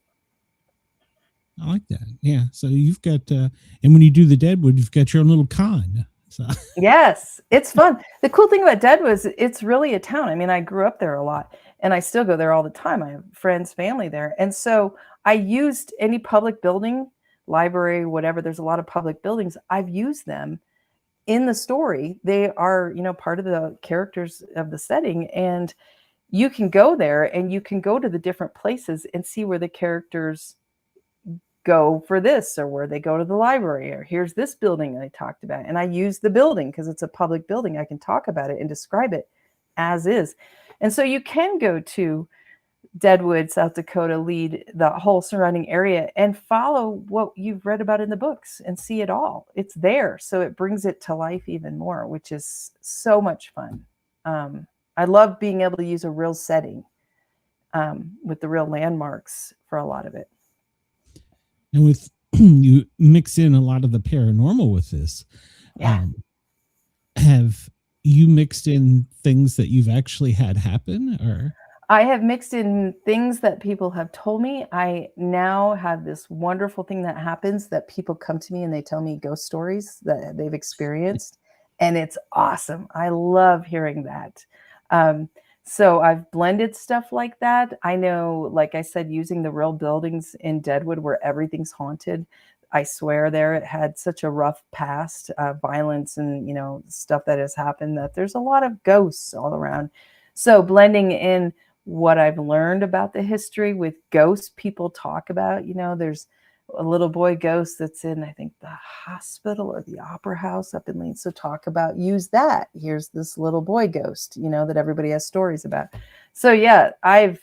I like that. Yeah. So you've got, and when you do the Deadwood, you've got your own little con. So. Yes, it's fun. The cool thing about Deadwood is it's really a town. I mean, I grew up there a lot and I still go there all the time. I have friends, family there. And so I used any public building, library, whatever. There's a lot of public buildings. I've used them in the story. They are, part of the characters of the setting. And you can go there and you can go to the different places and see where the characters go for this or where they go to the library or here's this building I talked about. And I use the building because it's a public building. I can talk about it and describe it as is. And so you can go to Deadwood, South Dakota, lead the whole surrounding area and follow what you've read about in the books and see it all. It's there. So it brings it to life even more, which is so much fun. I love being able to use a real setting with the real landmarks for a lot of it. And with you mix in a lot of the paranormal with this. Yeah. Have you mixed in things that you've actually had happen or? I have mixed in things that people have told me. I now have this wonderful thing that happens that people come to me and they tell me ghost stories that they've experienced. And it's awesome. I love hearing that. So I've blended stuff like that. I know, like I said, using the real buildings in Deadwood where everything's haunted. I swear there it had such a rough past, violence and, stuff that has happened that there's a lot of ghosts all around. So blending in what I've learned about the history with ghosts people talk about, there's a little boy ghost that's in, I think, the hospital or the opera house up in Lean. So use that. Here's this little boy ghost, that everybody has stories about. So yeah, I've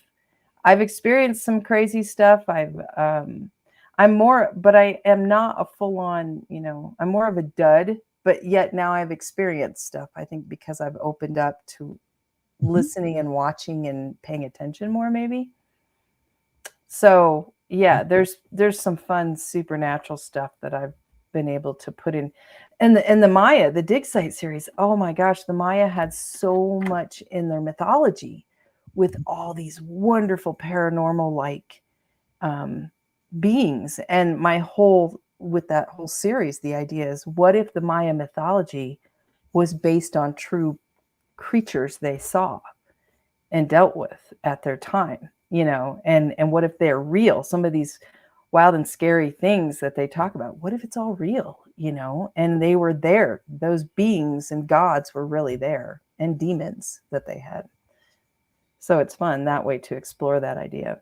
experienced some crazy stuff. I'm more, but I am not a full on, I'm more of a dud, but yet now I've experienced stuff, I think, because I've opened up to listening and watching and paying attention more, maybe. So yeah, there's some fun supernatural stuff that I've been able to put in. And the Maya, the dig site series, oh my gosh, the Maya had so much in their mythology with all these wonderful paranormal like beings. And with that whole series, the idea is, what if the Maya mythology was based on true creatures they saw and dealt with at their time? And what if they're real? Some of these wild and scary things that they talk about, what if it's all real, and they were there, those beings and gods were really there, and demons that they had. So it's fun that way to explore that idea.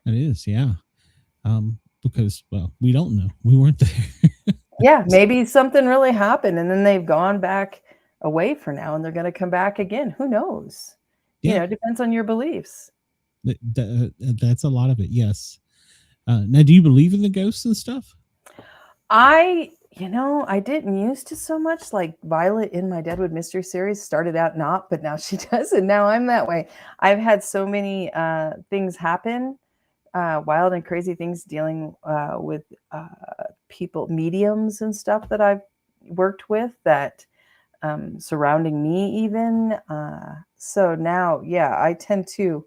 It is, yeah. Because, well, we don't know. We weren't there. Yeah, maybe something really happened and then they've gone back away for now and they're going to come back again. Who knows? Yeah. It depends on your beliefs. That's a lot of it. Yes. Now, do you believe in the ghosts and stuff? I didn't used to so much. Like Violet in my Deadwood Mystery series started out not, but now she does. And now I'm that way. I've had so many things happen, wild and crazy things dealing with people, mediums and stuff that I've worked with that surrounding me even. So now, yeah, I tend to,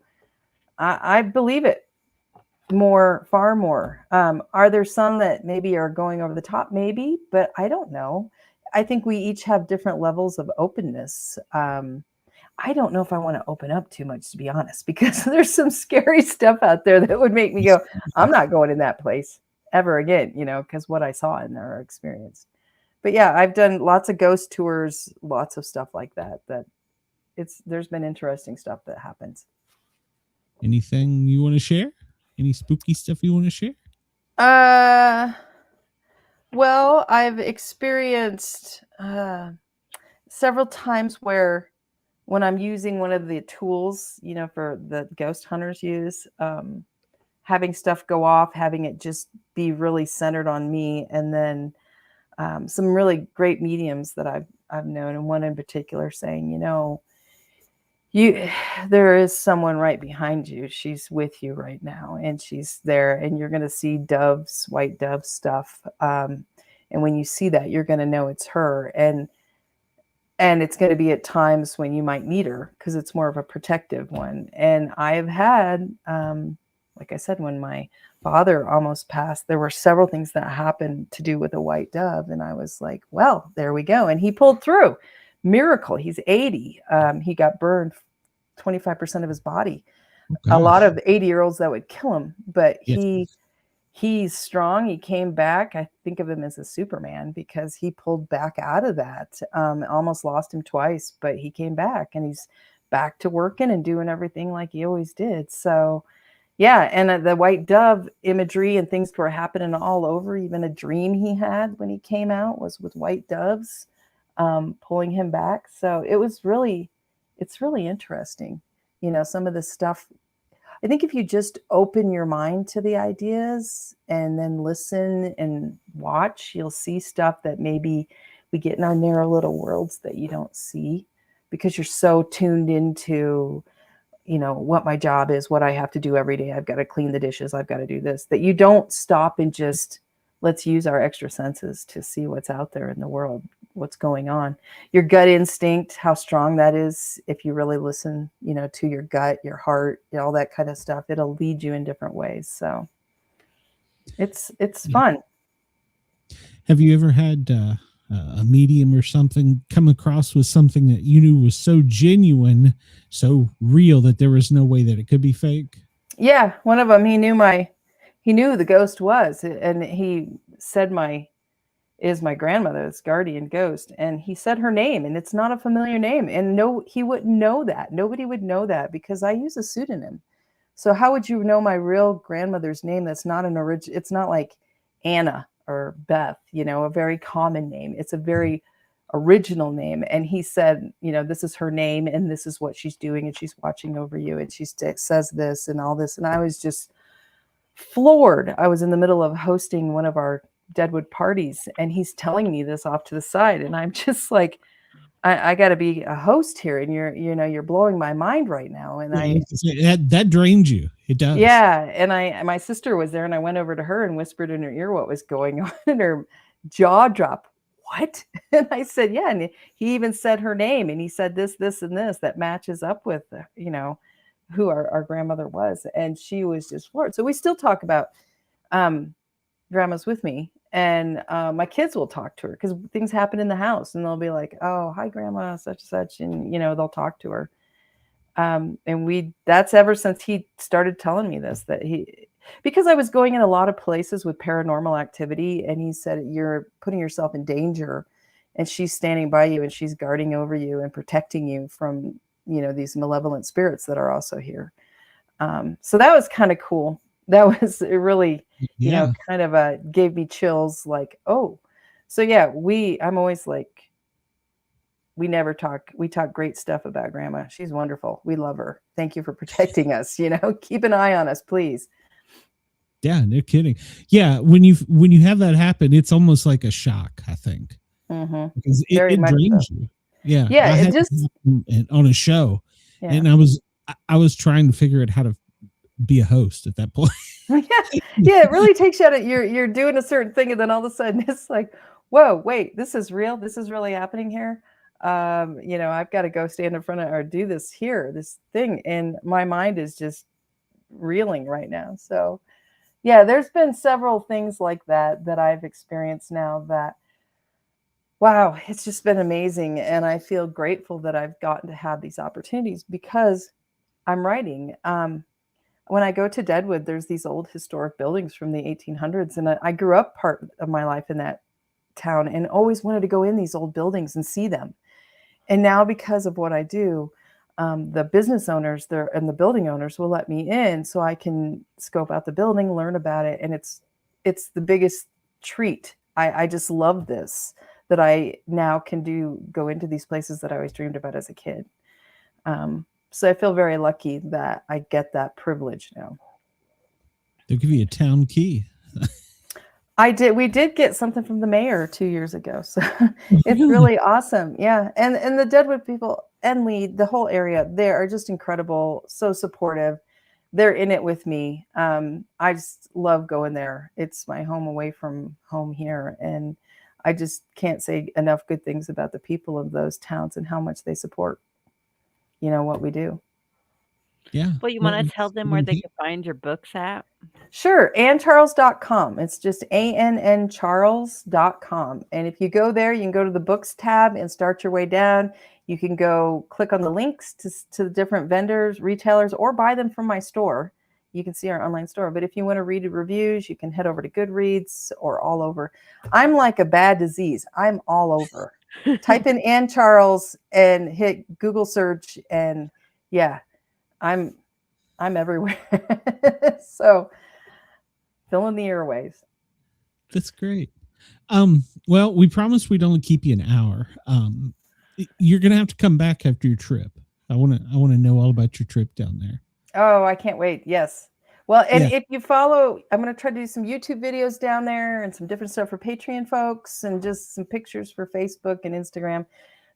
I believe it far more. Are there some that maybe are going over the top? Maybe, but I don't know. I think we each have different levels of openness. I don't know if I want to open up too much, to be honest, because there's some scary stuff out there that would make me go, I'm not going in that place ever again, because what I saw in there or experienced. But yeah, I've done lots of ghost tours, lots of stuff like that. There's been interesting stuff that happens. Anything you want to share? Any spooky stuff you want to share? Well, I've experienced several times where when I'm using one of the tools, for the ghost hunters use, having stuff go off, having it just be really centered on me, and then some really great mediums that I've known, and one in particular saying, there is someone right behind you. She's with you right now, and she's there, and you're going to see doves, white dove stuff. And when you see that, you're going to know it's her. And it's going to be at times when you might need her, because it's more of a protective one. And I have had, like I said, when my father almost passed, there were several things that happened to do with a white dove. And I was like, well, there we go. And he pulled through. Miracle. He's 80. He got burned 25% of his body. A lot of 80-year-olds that would kill him, but he's strong. He came back. I think of him as a Superman, because he pulled back out of that. Almost lost him twice, but he came back, and he's back to working and doing everything like he always did. So yeah. And the white dove imagery and things were happening all over. Even a dream he had when he came out was with white doves pulling him back. So it's really interesting. Some of the stuff, I think if you just open your mind to the ideas and then listen and watch, you'll see stuff that maybe we get in our narrow little worlds that you don't see, because you're so tuned into, what my job is, what I have to do every day. I've got to clean the dishes. I've got to do this, that you don't stop and just let's use our extra senses to see what's out there in the world, what's going on. Your gut instinct, how strong that is. If you really listen, to your gut, your heart, all that kind of stuff, it'll lead you in different ways. So it's fun. Have you ever had a medium or something come across with something that you knew was so genuine, so real that there was no way that it could be fake? Yeah. One of them, he knew who the ghost was, and he said is my grandmother, this guardian ghost. And he said her name, and it's not a familiar name. And no, he wouldn't know that. Nobody would know that, because I use a pseudonym. So how would you know my real grandmother's name? That's not an original. It's not like Anna or Beth, a very common name. It's a very original name. And he said, this is her name, and this is what she's doing, and she's watching over you, and she says this and all this. And I was just floored. I was in the middle of hosting one of our Deadwood parties, and he's telling me this off to the side, and I'm just like, I got to be a host here, and you're blowing my mind right now. And that drains you. It does. Yeah. And my sister was there, and I went over to her and whispered in her ear what was going on, and her jaw dropped. What? And I said, yeah. And he even said her name, and he said this, and this that matches up with, who our grandmother was. And she was just floored. So we still talk about grandma's with me, and my kids will talk to her, because things happen in the house, and they'll be like, oh, hi grandma, such and such, and they'll talk to her. And that's ever since he started telling me this, because I was going in a lot of places with paranormal activity, and he said, you're putting yourself in danger, and she's standing by you, and she's guarding over you and protecting you from these malevolent spirits that are also here. So that was kind of cool. That was really, kind of gave me chills, like, oh, so yeah, I'm always like, we talk great stuff about grandma. She's wonderful. We love her. Thank you for protecting us, keep an eye on us, please. Yeah, no kidding. Yeah. When you have that happen, it's almost like a shock, I think. Mm-hmm. Because it drains you. Yeah. Yeah. It just on a show. Yeah. And I was trying to figure out how to be a host at that point. Yeah, it really takes you out of you're doing a certain thing, and then all of a sudden it's like, whoa, wait, this is real. This is really happening here. I've got to go stand in front of or do this thing, and my mind is just reeling right now. So yeah, there's been several things like that I've experienced now that, Wow, it's just been amazing. And I feel grateful that I've gotten to have these opportunities because I'm writing. When I go to Deadwood, there's these old historic buildings from the 1800s. And I grew up part of my life in that town and always wanted to go in these old buildings and see them. And now because of what I do, the business owners there and the building owners will let me in so I can scope out the building, learn about it. And it's the biggest treat. I just love this, that I now can go into these places that I always dreamed about as a kid. So I feel very lucky that I get that privilege now. They'll give you a town key. We did get something from the mayor 2 years ago. So it's really awesome. Yeah. And the Deadwood people and the whole area, they are just incredible. So supportive. They're in it with me. I just love going there. It's my home away from home here. And I just can't say enough good things about the people of those towns and how much they support, what we do. Yeah. Well, you want to tell them where they can find your books at? Sure. AnnCharles.com. It's just ANNCharles.com. And if you go there, you can go to the books tab and start your way down. You can go click on the links to the different vendors, retailers, or buy them from my store. You can see our online store. But if you want to read reviews, you can head over to Goodreads or all over. I'm like a bad disease. I'm all over. Type in Ann Charles and hit Google search. And yeah, I'm everywhere. So fill in the airwaves. That's great. Well, we promised we'd only keep you an hour. You're going to have to come back after your trip. I want to know all about your trip down there. Oh, I can't wait. Yes. Well, and if you follow, I'm going to try to do some YouTube videos down there and some different stuff for Patreon folks and just some pictures for Facebook and Instagram.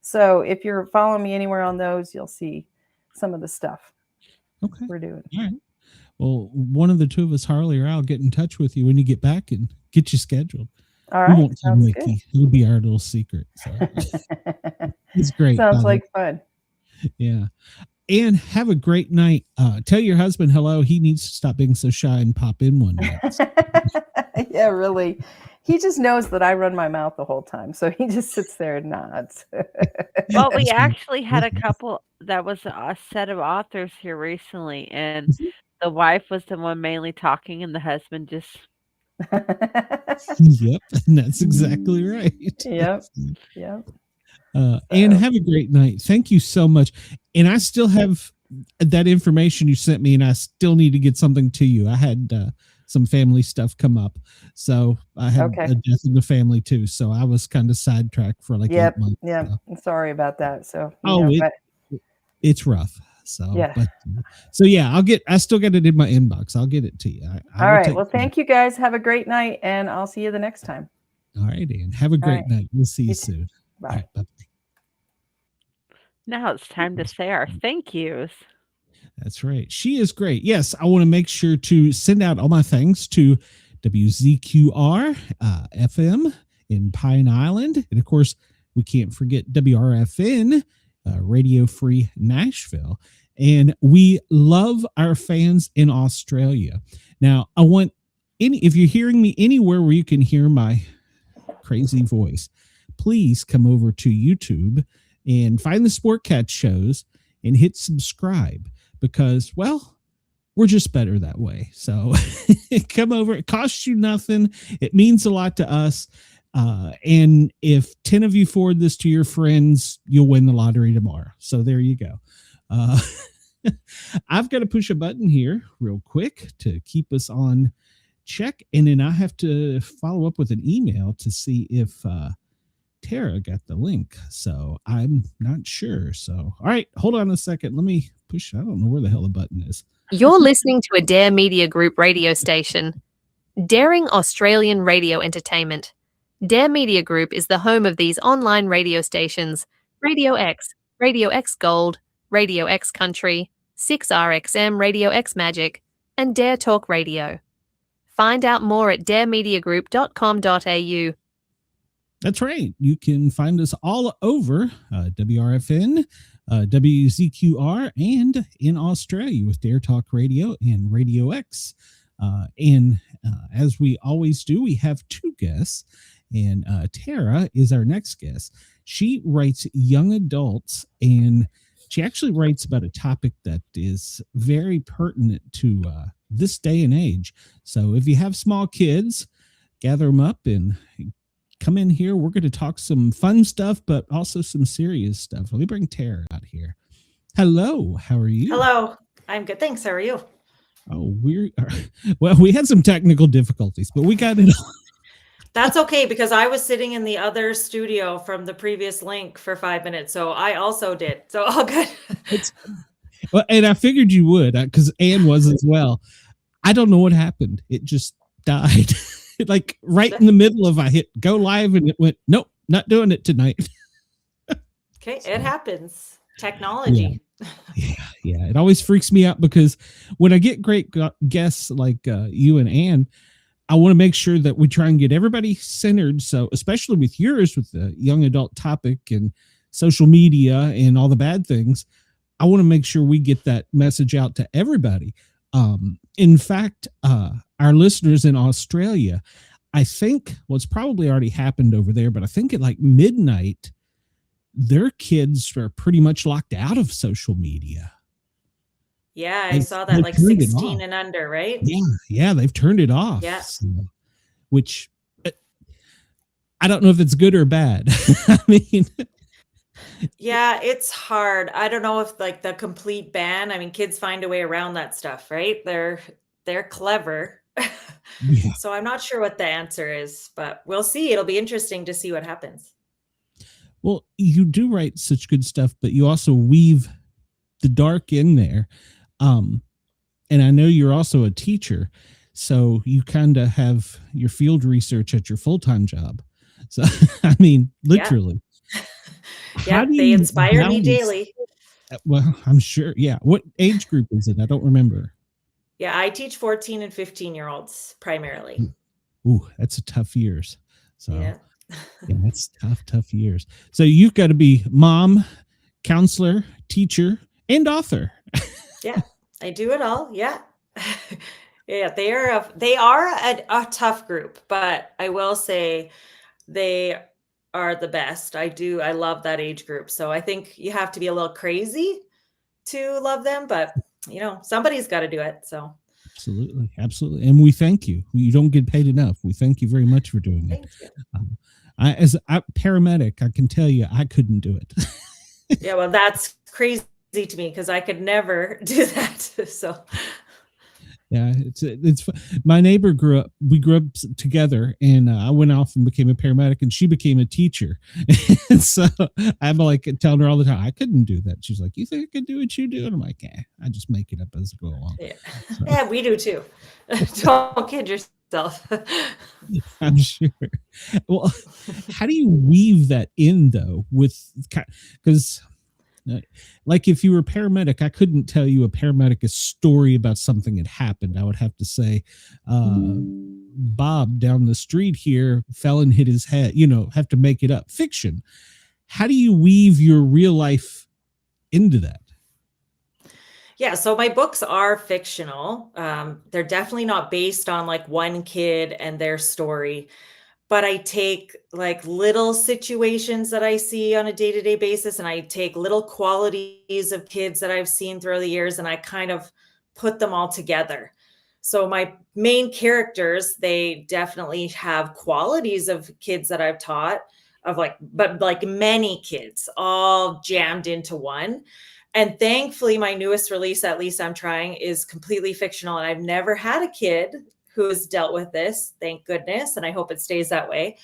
So if you're following me anywhere on those, you'll see some of the stuff we're doing. All right. Well, one of the two of us, Harley or I'll get in touch with you when you get back and get you scheduled. All right. We won't tell Mickey. It'll be our little secret. So. It's great. Sounds like fun. Yeah. And have a great night. Tell your husband hello. He needs to stop being so shy and pop in one night. Yeah, really. He just knows that I run my mouth the whole time. So he just sits there and nods. Well, we actually had a couple that was a set of authors here recently, and the wife was the one mainly talking and the husband just Yep, and that's exactly right. Yep. And have a great night. Thank you so much. And I still have that information you sent me, and I still need to get something to you. I had some family stuff come up, so I had a death in the family too. So I was kind of sidetracked for like 8 months. Yeah, I'm sorry about that. So it's rough. So yeah. I still got it in my inbox. I'll get it to you. All right. Well, thank you guys. Have a great night, and I'll see you the next time. All right, Ann. Have a great night. We'll see you soon. Bye. All right, bye. Now it's time to say our thank yous. That's right. She is great. Yes, I want to make sure to send out all my thanks to WZQR FM in Pine Island. And of course, we can't forget WRFN, Radio Free Nashville. And we love our fans in Australia. Now, I want if you're hearing me anywhere where you can hear my crazy voice, please come over to YouTube and find the Sportcat shows and hit subscribe because, well, we're just better that way. So come over. It costs you nothing. It means a lot to us. And if 10 of you forward this to your friends, you'll win the lottery tomorrow. So there you go. I've got to push a button here real quick to keep us on check. And then I have to follow up with an email to see if Tara got the link. So I'm not sure. So, all right, hold on a second. Let me push. I don't know where the hell the button is. You're listening to a Dare Media Group radio station. Daring Australian Radio Entertainment. Dare Media Group is the home of these online radio stations: Radio X Gold, Radio X Country, 6RXM Radio X Magic, and Dare Talk Radio. Find out more at daremediagroup.com.au. That's right. You can find us all over WRFN, WZQR, and in Australia with Dare Talk Radio and Radio X. And as we always do, we have two guests. And Tara is our next guest. She writes young adults, and she actually writes about a topic that is very pertinent to this day and age. So if you have small kids, gather them up and come in here. We're going to talk some fun stuff, but also some serious stuff. Let me bring Tara out here. Hello, how are you? Hello, I'm good. Thanks. How are you? Oh, we had some technical difficulties, but we got it. That's okay, because I was sitting in the other studio from the previous link for 5 minutes, so I also did. So all good. Well, and I figured you would, because Anne was as well. I don't know what happened. It just died. Like right in the middle of I hit go live, and it went, nope, not doing it tonight. Okay, it happens. Technology. Yeah. It always freaks me out, because when I get great guests like you and Anne, I want to make sure that we try and get everybody centered. So especially with yours, with the young adult topic and social media and all the bad things, I want to make sure we get that message out to everybody. In fact, our listeners in Australia, I think, well, it's probably already happened over there, but I think at like midnight, their kids are pretty much locked out of social media. Yeah, I saw that, like 16 and under, right? Yeah, they've turned it off. Yeah. So, which I don't know if it's good or bad. I mean, yeah, it's hard. I don't know if like the complete ban. I mean, kids find a way around that stuff, right? They're clever. yeah. So I'm not sure what the answer is, but we'll see. It'll be interesting to see what happens. Well, you do write such good stuff, but you also weave the dark in there. And I know you're also a teacher, so you kind of have your field research at your full-time job. So, I mean, literally. Yeah, they inspire me daily. Well, I'm sure. Yeah. What age group is it? I don't remember. Yeah, I teach 14 and 15-year-olds primarily. Ooh, that's a tough years. So yeah, that's tough years. So you've got to be mom, counselor, teacher, and author. Yeah, I do it all. Yeah. Yeah, they are a tough group, but I will say they are the best. I love that age group. So I think you have to be a little crazy to love them, but somebody's got to do it. So absolutely. And we thank you. You don't get paid enough. We thank you very much for doing it. As a paramedic, I can tell you, I couldn't do it. Yeah, well, that's crazy to me, because I could never do that. So yeah, it's my neighbor we grew up together, and I went off and became a paramedic, and she became a teacher. And so I'm like telling her all the time, I couldn't do that. She's like, you think I could do what you do? And I'm like, I just make it up as I go along. Yeah, so. Yeah, we do too. Don't kid yourself. I'm sure. Well, how do you weave that in though, because like if you were a paramedic, I couldn't tell you a paramedic story about something that happened. I would have to say, Bob down the street here fell and hit his head, have to make it up. Fiction. How do you weave your real life into that? Yeah, so my books are fictional. They're definitely not based on like one kid and their story. But I take like little situations that I see on a day-to-day basis, and I take little qualities of kids that I've seen throughout the years, and I kind of put them all together. So my main characters, they definitely have qualities of kids that I've taught, but like many kids all jammed into one. And thankfully, my newest release, At Least I'm Trying, is completely fictional, and I've never had a kid who has dealt with this, thank goodness, and I hope it stays that way.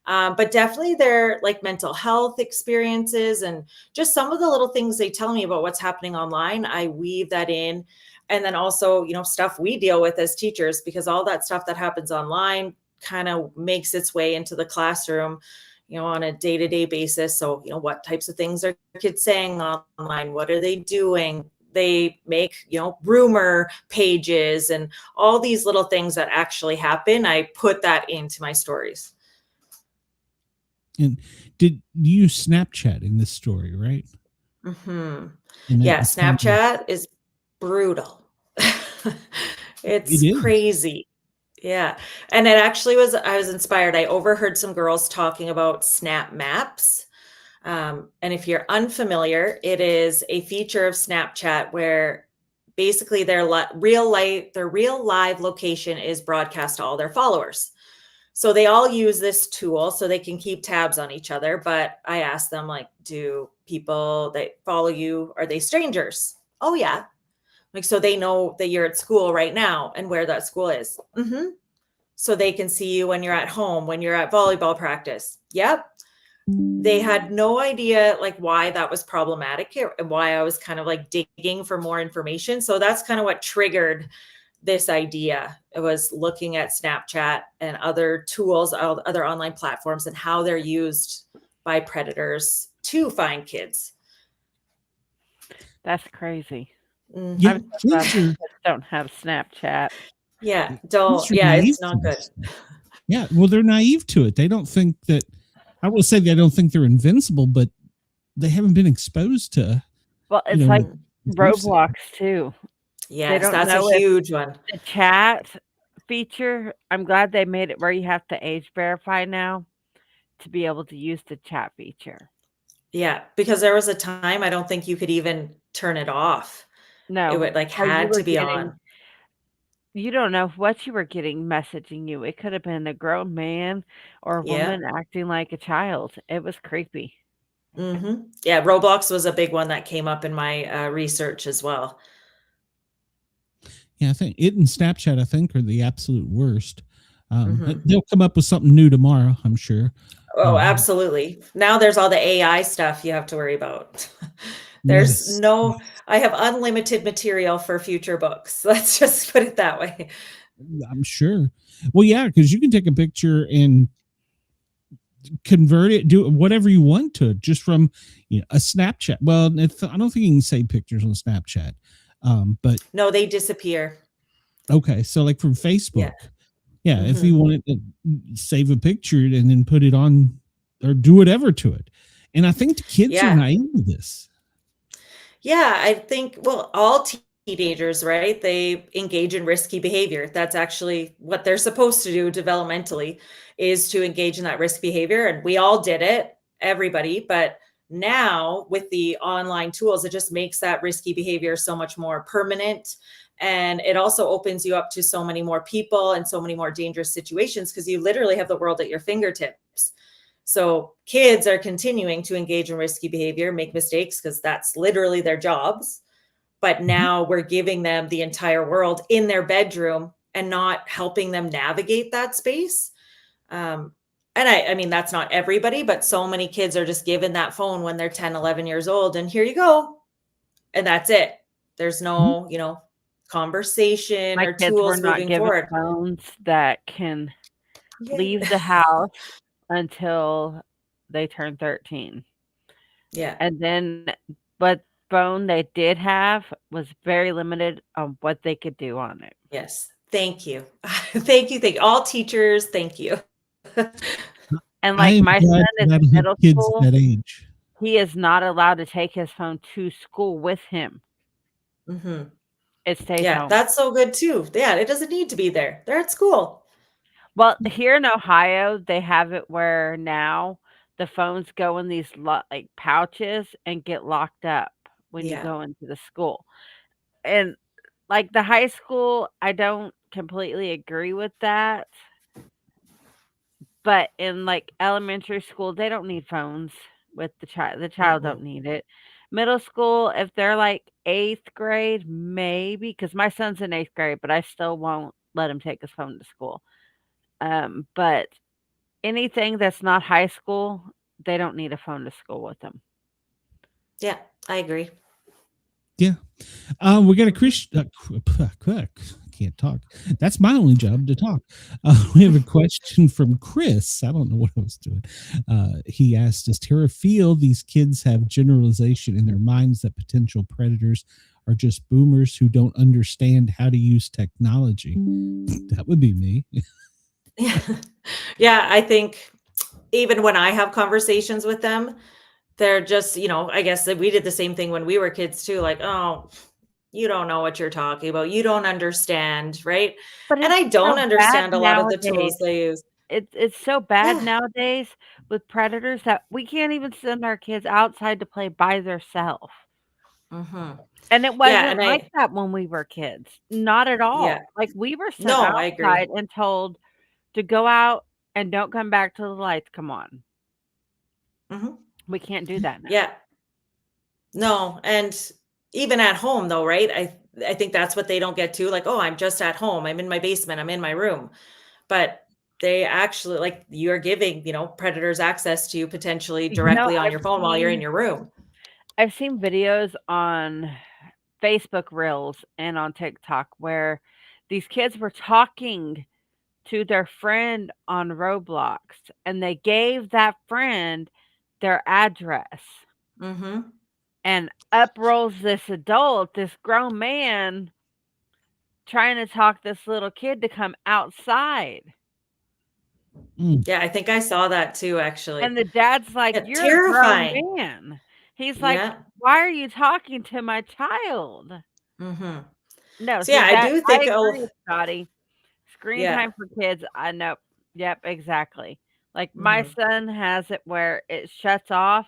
But definitely they're like mental health experiences and just some of the little things they tell me about what's happening online. I weave that in. And then also, stuff we deal with as teachers, because all that stuff that happens online kind of makes its way into the classroom, on a day-to-day basis. So, what types of things are kids saying online? What are they doing? They make, rumor pages and all these little things that actually happen. I put that into my stories. And did you Snapchat in this story, right? Mm-hmm. Yeah, Snapchat is brutal. It's crazy. Yeah. And it actually was, I was inspired. I overheard some girls talking about snap maps. And if you're unfamiliar, it is a feature of Snapchat where basically their real live location is broadcast to all their followers. So they all use this tool so they can keep tabs on each other. But I asked them, like, do people that follow you, are they strangers? Oh, yeah. Like, so they know that you're at school right now and where that school is. So they can see you when you're at home, when you're at volleyball practice. Yep. They had no idea like why that was problematic and why I was kind of like digging for more information. So that's kind of what triggered this idea. It was looking at Snapchat and other tools, other online platforms, and how they're used by predators to find kids. That's crazy. Mhm. I'm so glad kids don't have Snapchat. Yeah, don't. Yeah, it's not good. Yeah, well, they're naive to it. They don't think that. I will say they don't think they're invincible, but they haven't been exposed to. Well, it's like Roblox too. Yes, that's a huge one. The chat feature, I'm glad they made it where you have to age verify now to be able to use the chat feature. Yeah, because there was a time I don't think you could even turn it off. No. It would like had to be on. You don't know what you were getting messaging you. It could have been a grown man or a woman acting like a child. It was creepy. Yeah, Roblox was a big one that came up in my research as well. Yeah, I think it and Snapchat, I think, are the absolute worst. They'll come up with something new tomorrow, I'm sure. Oh, absolutely. Now there's all the AI stuff you have to worry about. There's I have unlimited material for future books. Let's just put it that way. I'm sure. Well, yeah, because you can take a picture and convert it, do whatever you want to it just from a Snapchat. Well, I don't think you can save pictures on Snapchat. But no, they disappear. Okay, so like from Facebook. Yeah, if you wanted to save a picture and then put it on or do whatever to it. And I think the kids are naive to this. Yeah, I think, well, all teenagers, right? They engage in risky behavior. That's actually what they're supposed to do developmentally, is to engage in that risk behavior. And we all did it, everybody. But now with the online tools, it just makes that risky behavior so much more permanent. And it also opens you up to so many more people and so many more dangerous situations because you literally have the world at your fingertips. So kids are continuing to engage in risky behavior, make mistakes, because that's literally their jobs. But now we're giving them the entire world in their bedroom and not helping them navigate that space. And I mean, that's not everybody, but so many kids are just given that phone when they're 10, 11 years old. And here you go. And that's it. There's no, conversation My or kids tools were not moving given forward. phones that can leave the house until they turn 13. Yeah. And then, but phone they did have was very limited on what they could do on it. Yes. Thank you. Thank you. All teachers. Thank you. And like my son is in middle school, that age. He is not allowed to take his phone to school with him. It stays home. That's so good too. Yeah, it doesn't need to be there. They're at school. Well, here in Ohio, they have it where now the phones go in these like pouches and get locked up when you go into the school. And like the high school, I don't completely agree with that. But in like elementary school, they don't need phones with the child. The child don't need it. Middle school, if they're like 8th grade, maybe, because my son's in 8th grade, but I still won't let him take his phone to school. But anything that's not high school, they don't need a phone to school with them. Yeah, I agree. Yeah. We got a Christian. Can't talk. That's my only job, to talk. We have a question from Chris. I don't know what I was doing. He asked, does Tara feel these kids have generalization in their minds that potential predators are just boomers who don't understand how to use technology? That would be me. Yeah, I think even when I have conversations with them, they're just, I guess that we did the same thing when we were kids too. Like, oh, you don't know what you're talking about. You don't understand, right? But And it's I don't so bad understand a lot of the nowadays. tools they use. It's so bad Yeah. nowadays with predators that we can't even send our kids outside to play by themselves. Mhm. And it Yeah, wasn't and like that when we were kids. Not at yeah. all. Like, we were sent No, I agree. outside and told to go out and don't come back till the lights come on. Mhm. We can't do that now. Yeah. No, and even at home though, right? I think that's what they don't get to, like, "Oh, I'm just at home. I'm in my basement. I'm in my room." But they actually like, you're giving, predators access to you potentially directly on I've your phone while you're in your room. seen videos on Facebook Reels and on TikTok where these kids were talking to their friend on Roblox, and they gave that friend their address. Mhm. And up rolls this adult, this grown man, trying to talk this little kid to come outside. Mm. Yeah, I think I saw that too, And actually. the dad's like, Yeah, "You're a grown terrifying. man." He's like, Yeah. "Why are you talking to my child?" Mhm. No, So, yeah, so I that do I think agree with Scotty. Screen yeah. time for kids, I know. Yep, exactly. Like, my Mhm. son has it where it shuts off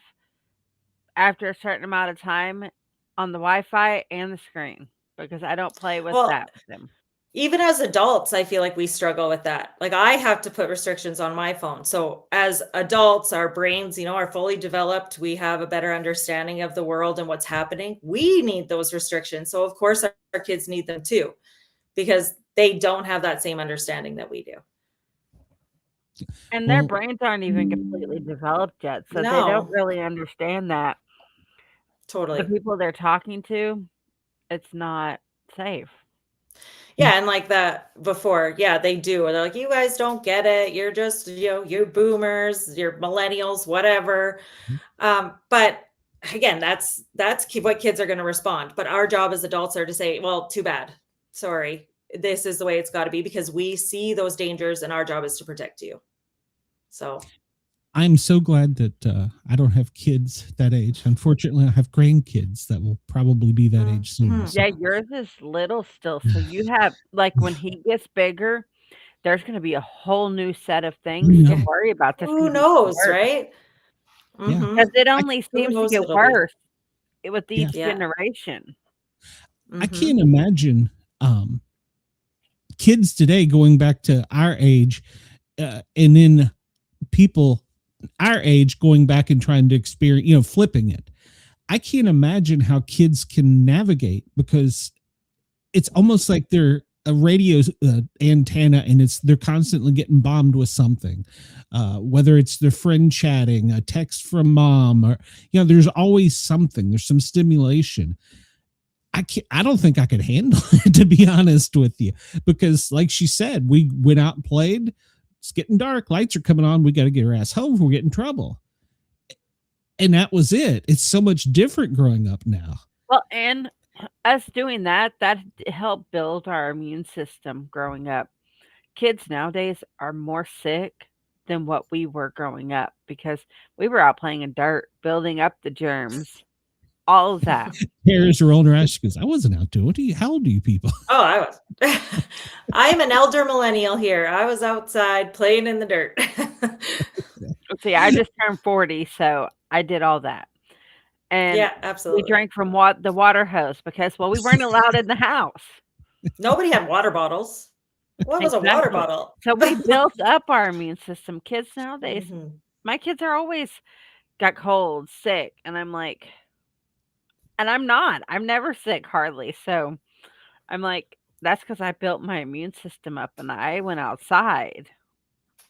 after a certain amount of time on the Wi-Fi and the screen because I don't play with Well, that with him. even as adults, I feel like we struggle with that. Like, I have to put restrictions on my phone. So, as adults, our brains, are fully developed. We have a better understanding of the world and what's happening. We need those restrictions. So, of course, our kids need them too, because they don't have that same understanding that we do. And their Well, brains aren't even completely developed yet, so they don't No, really understand that the totally. people they're talking to, it's not safe. Yeah, and like that before, yeah, they do. They're like, "You guys don't get it. You're just, you're boomers, you're millennials, whatever." But again, that's what kids are going to respond. But our job as adults are to say, "Well, too bad. Sorry. This is the way it's got to be because we see those dangers and our job is to protect you." So, I'm so glad that I don't have kids that age. Unfortunately, I have grandkids that will probably be that age soon. mhm. So, Yeah, yours is little still, so you have like, when he gets bigger, there's gonna be a whole new set of things to yeah, worry about that's Who gonna be knows, worse right? yeah, because Mhm. it I, only Who seems to knows get what'll be. worse with yeah, each Yeah. generation. I Mhm. can't imagine kids today going back to our age, and then people our age going back and trying to experience, flipping it. I can't imagine how kids can navigate because it's almost like they're a radio antenna and they're constantly getting bombed with something, whether it's their friend chatting, a text from mom, or there's always something, there's some stimulation. I don't think I could handle it, to be honest with you, because like she said, we went out and played. It's getting dark, lights are coming on, we got to get our ass home if we get in trouble, and that was it. It's so much different growing up now. Well, and us doing that helped build our immune system growing up. Kids nowadays are more sick than what we were growing up because we were out playing in dirt, building up the germs, all of that. Parents are older. She goes, I wasn't out doing it. How old are you people? Oh, I was. I am an elder millennial here. I was outside playing in the dirt. See, I just turned 40, so I did all that. And Yeah, we absolutely. drank from the water hose because, well, we weren't allowed in the house. Nobody had water bottles. What was a water Exactly. bottle? So we built up our immune system. Kids nowadays, Mhm. my kids are always got cold, sick, and I'm like, and I'm not. I'm never sick hardly. So I'm like, that's because I built my immune system up and I went outside.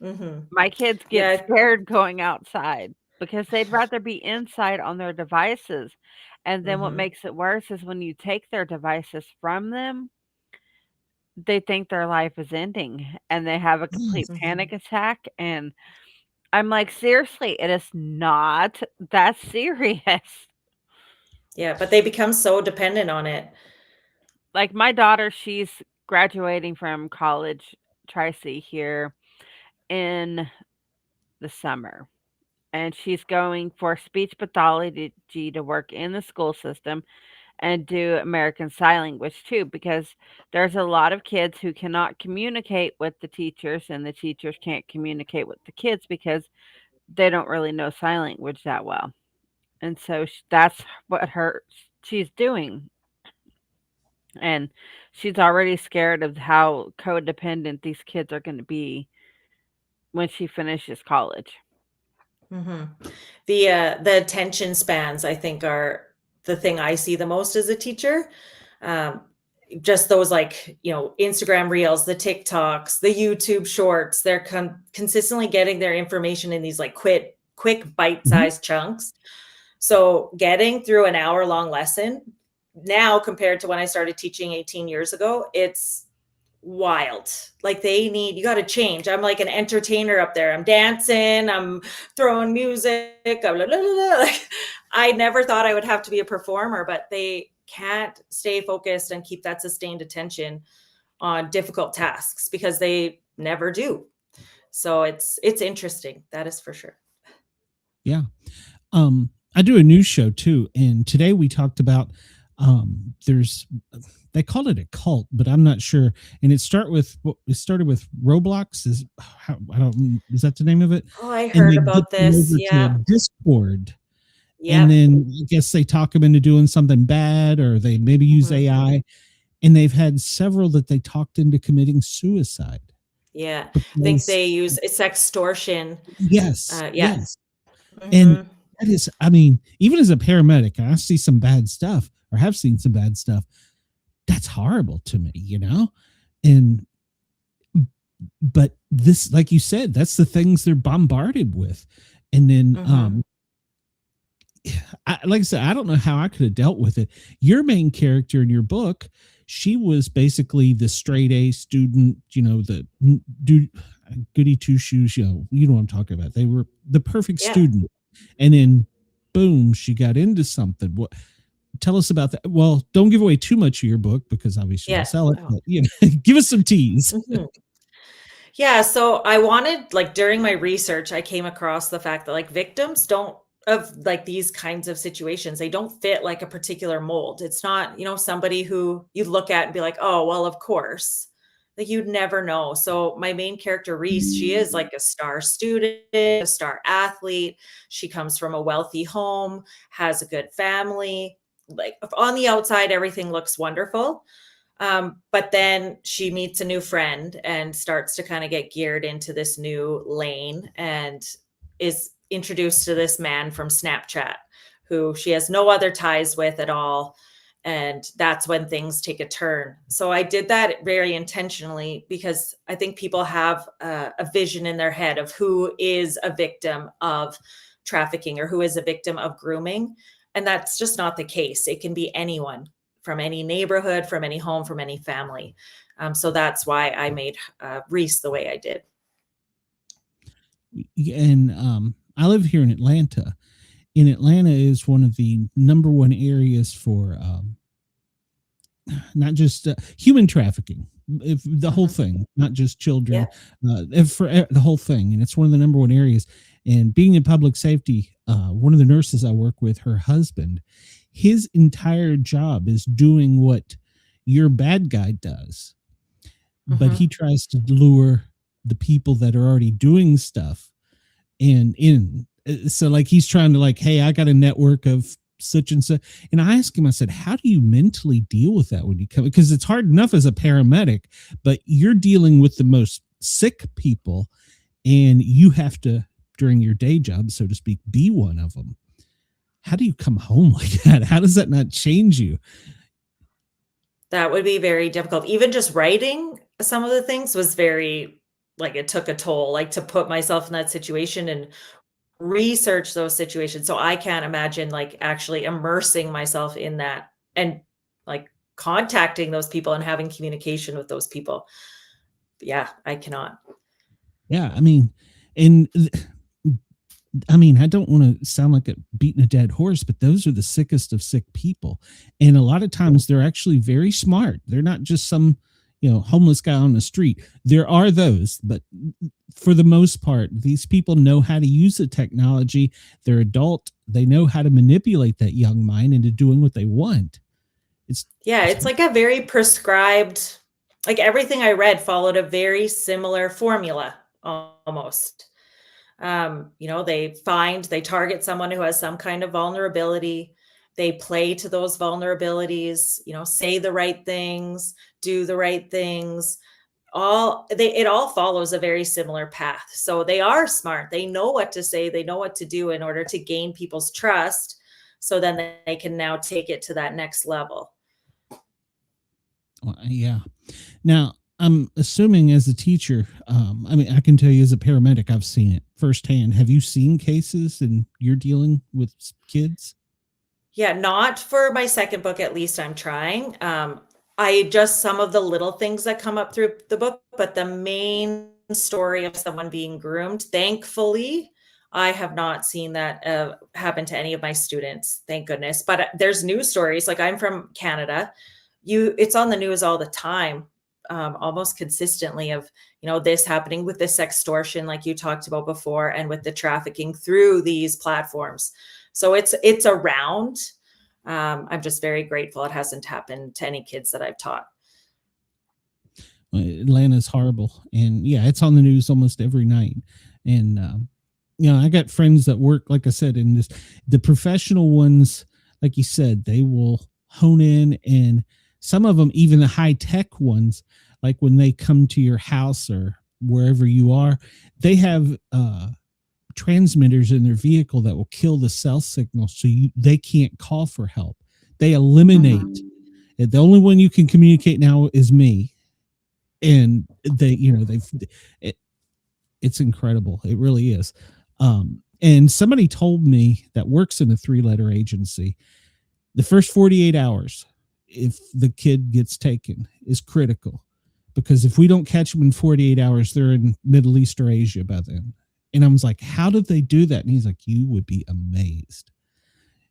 Mhm. My kids get Yeah. scared going outside because they'd rather be inside on their devices. And then what Mhm. makes it worse is when you take their devices from them, they think their life is ending and they have a complete Mhm. panic attack. And I'm like, seriously, it is not that serious. Yeah, but they become so dependent on it. Like my daughter, she's graduating from college, Tri-C here in the summer. And she's going for speech pathology to work in the school system. and do American Sign Language too, because there's a lot of kids who cannot communicate with the teachers, and the teachers can't communicate with the kids because they don't really know sign language that well. And so that's what she's doing. And she's already scared of how codependent these kids are going to be when she finishes college. The attention spans, I think, are the thing I see the most as a teacher. Just those, like, Instagram reels, the TikToks, the YouTube shorts, they're consistently getting their information in these like quick bite-sized chunks. So getting through an hour-long lesson now compared to when I started teaching 18 years ago, it's wild. Like, you got to change. I'm like an entertainer up there. I'm dancing, I'm throwing music, blah, blah, blah, blah. Like, I never thought I would have to be a performer, but they can't stay focused and keep that sustained attention on difficult tasks because they never do. So it's interesting. That is for sure. Yeah. I do a news show too. And today we talked about, they called it a cult, but I'm not sure. And it started with Roblox. Is that the name of it? Oh, I heard about this. Yeah. Discord. Yeah. And then I guess they talk them into doing something bad, or they maybe use AI. And they've had several that they talked into committing suicide. Yeah. I think they use sextortion. Yes. Yes. And that is, I mean, even as a paramedic, I see some bad stuff, or have seen some bad stuff. That's horrible to me, but this, like you said, that's the things they're bombarded with. And then, like I said, I don't know how I could have dealt with it. Your main character in your book, she was basically the straight A student, the goody two shoes, you know what I'm talking about. They were the perfect student. And then boom, she got into something. What? Tell us about that. Well, don't give away too much of your book because obviously you'll sell it. But, give us some tease. Yeah. So I wanted, like, during my research, I came across the fact that, like, victims of like these kinds of situations, they don't fit like a particular mold. It's not, somebody who you look at and be like, oh, well, of course. Like, you'd never know. So my main character, Reese, she is like a star student, a star athlete. She comes from a wealthy home, has a good family. Like, on the outside, everything looks wonderful. But then she meets a new friend and starts to kind of get geared into this new lane, and is introduced to this man from Snapchat who she has no other ties with at all. And that's when things take a turn. So I did that very intentionally because I think people have a vision in their head of who is a victim of trafficking or who is a victim of grooming. And that's just not the case. It can be anyone from any neighborhood, from any home, from any family. So that's why I made Reese the way I did. And I live here in Atlanta. And Atlanta is one of the number one areas for not just human trafficking, the whole thing, not just children, for the whole thing. And it's one of the number one areas. And being in public safety, one of the nurses I work with, her husband, his entire job is doing what your bad guy does. But he tries to lure the people that are already doing stuff so like he's trying to, like, hey, I got a network of such and such. And I asked him, I said, how do you mentally deal with that when you come? Because it's hard enough as a paramedic, but you're dealing with the most sick people, and you have to, during your day job, so to speak, be one of them. How do you come home like that? How does that not change you? That would be very difficult. Even just writing some of the things was very, like, it took a toll, like, to put myself in that situation and research those situations. So I can't imagine, like, actually immersing myself in that and, like, contacting those people and having communication with those people. Yeah, I cannot. Yeah, I mean, I don't want to sound like beating a dead horse, but those are the sickest of sick people. And a lot of times they're actually very smart. They're not just some, homeless guy on the street. There are those, but for the most part, these people know how to use the technology. They're adult. They know how to manipulate that young mind into doing what they want. It's like a very prescribed, like everything I read followed a very similar formula almost. They target someone who has some kind of vulnerability. They play to those vulnerabilities, say the right things, do the right things. It all follows a very similar path. So they are smart. They know what to say. They know what to do in order to gain people's trust. So then they can now take it to that next level. Well, yeah. Now, I'm assuming as a teacher, I can tell you as a paramedic, I've seen it firsthand. Have you seen cases and you're dealing with kids? Yeah, not for my second book, at least I'm trying. Some of the little things that come up through the book, but the main story of someone being groomed, thankfully, I have not seen that happen to any of my students, thank goodness. But there's news stories, like I'm from Canada. It's on the news all the time, almost consistently of, this happening with this extortion, like you talked about before, and with the trafficking through these platforms. So it's around. I'm just very grateful it hasn't happened to any kids that I've taught. Atlanta's horrible. And yeah, it's on the news almost every night. And, I got friends that work, like I said, in the professional ones, like you said, they will hone in, and some of them, even the high tech ones, like when they come to your house or wherever you are, they have transmitters in their vehicle that will kill the cell signal, so they can't call for help. They eliminate. The only one you can communicate now is me, and it's incredible. It really is. And somebody told me that works in a 3-letter agency, the first 48 hours, if the kid gets taken, is critical, because if we don't catch them in 48 hours, they're in Middle East or Asia by then. And I was like, how did they do that? And he's like, you would be amazed.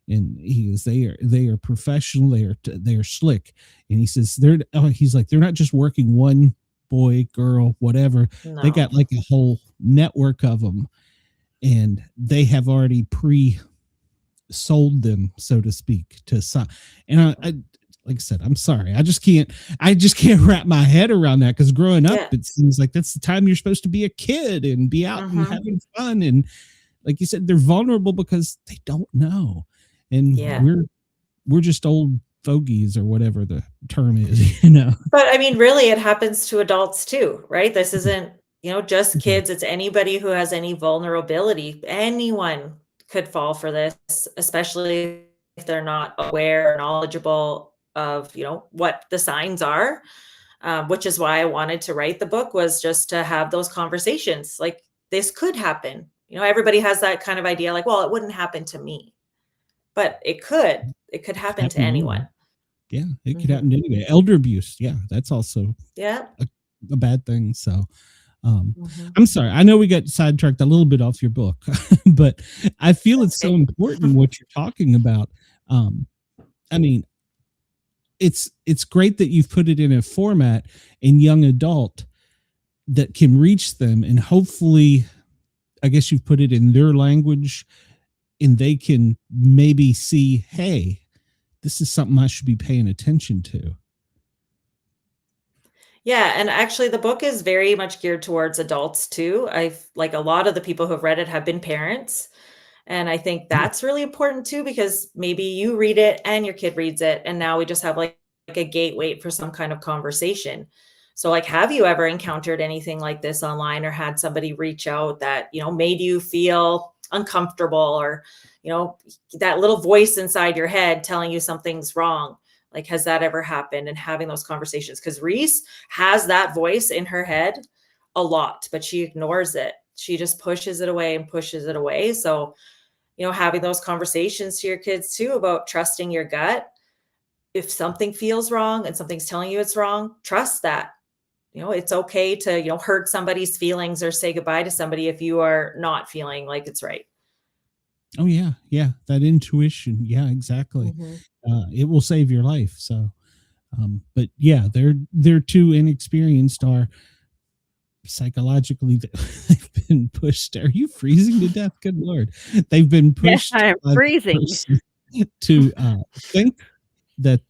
And they are professional. They are slick. And he says, they're not just working one boy, girl, whatever. No. They got like a whole network of them, and they have already pre-sold them, so to speak, to some. And I like I said, I'm sorry. I just can't wrap my head around that, because growing up, it seems like that's the time you're supposed to be a kid and be out and having fun. And like you said, they're vulnerable because they don't know. And we're just old fogies, or whatever the term is, But I mean, really, it happens to adults too, right? This isn't, just kids. It's anybody who has any vulnerability. Anyone could fall for this, especially if they're not aware or knowledgeable of, what the signs are, which is why I wanted to write the book, was just to have those conversations. Like, this could happen. Everybody has that kind of idea, like, well, it wouldn't happen to me, but it could happen to anyone. Yeah, it could happen to anybody. Elder abuse. Yeah, that's also a bad thing. So I'm sorry. I know we got sidetracked a little bit off your book, but I feel it's so important what you're talking about. I mean, it's great that you've put it in a format in young adult that can reach them, and hopefully, I guess you've put it in their language, and they can maybe see, hey, this is something I should be paying attention to. Yeah. And actually the book is very much geared towards adults too. Like a lot of the people who have read it have been parents. And I think that's really important too, because maybe you read it and your kid reads it, and now we just have like a gateway for some kind of conversation. So like, have you ever encountered anything like this online, or had somebody reach out that, made you feel uncomfortable, or, that little voice inside your head telling you something's wrong? Like, has that ever happened? And having those conversations, because Reese has that voice in her head a lot, but she ignores it. She just pushes it away and pushes it away. So, having those conversations to your kids too about trusting your gut. If something feels wrong and something's telling you it's wrong, trust that. It's okay to, hurt somebody's feelings or say goodbye to somebody if you are not feeling like it's right. Oh yeah. Yeah. That intuition. Yeah, exactly. It will save your life. So, but yeah, they're too inexperienced, or psychologically they've been pushed. Are you freezing to death? Good Lord. They've been pushed. Yes, I'm freezing. To think that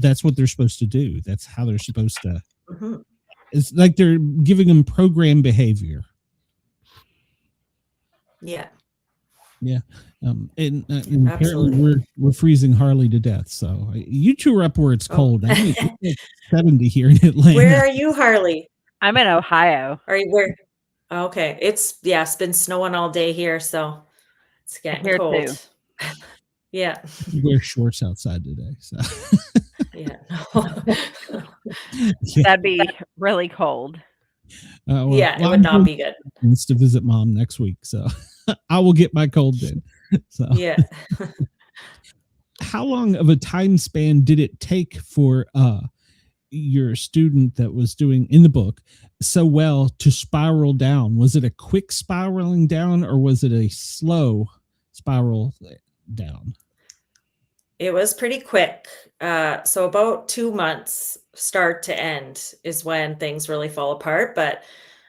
that's what they're supposed to do. That's how they're supposed to. Mhm. It's like they're giving them program behavior. Yeah. Yeah. And apparently Absolutely. we're freezing Harley to death. So you two are up where it's Oh. cold. I mean, it's like 70 here in Atlanta. Where are you, Harley? I'm in Ohio. Are you where? Okay. It's been snowing all day here, so it's getting Here cold. too. Yeah. You wear shorts outside today. So Yeah. yeah. That'd be really cold. Well, Yeah, it would I'm not be good. needs to visit mom next week, so I will get my cold then. So Yeah. how long of a time span did it take for your student that was doing in the book so well to spiral down? Was it a quick spiraling down, or was it a slow spiral down? It was pretty quick. So about 2 months start to end is when things really fall apart. But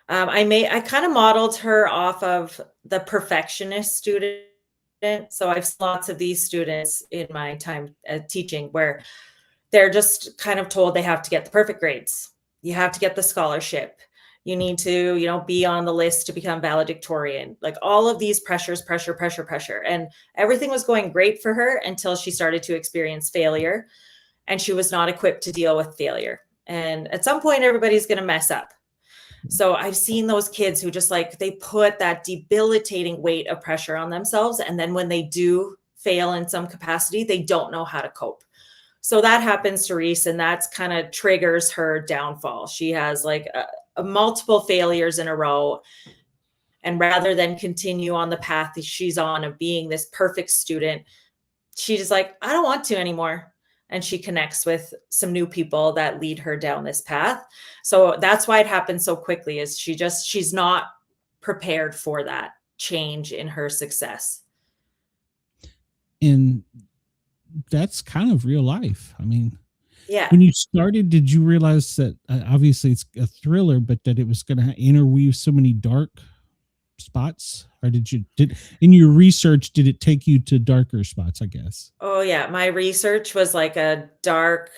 I kind of modeled her off of the perfectionist student. So I've seen lots of these students in my time teaching where they're just kind of told they have to get the perfect grades. You have to get the scholarship. You need to, be on the list to become valedictorian. Like all of these pressure. And everything was going great for her until she started to experience failure, and she was not equipped to deal with failure. And at some point, everybody's going to mess up. So I've seen those kids who just they put that debilitating weight of pressure on themselves. And then when they do fail in some capacity, they don't know how to cope. So that happens to Reese, and that's kind of triggers her downfall. She has multiple failures in a row. And rather than continue on the path that she's on of being this perfect student, she's just I don't want to anymore. And she connects with some new people that lead her down this path. So that's why it happens so quickly, is she's not prepared for that change in her success. And that's kind of real life. I mean, yeah. When you started, did you realize that obviously it's a thriller, but that it was going to interweave so many dark spots? Or did in your research, did it take you to darker spots, I guess? Oh yeah. My research was like a dark,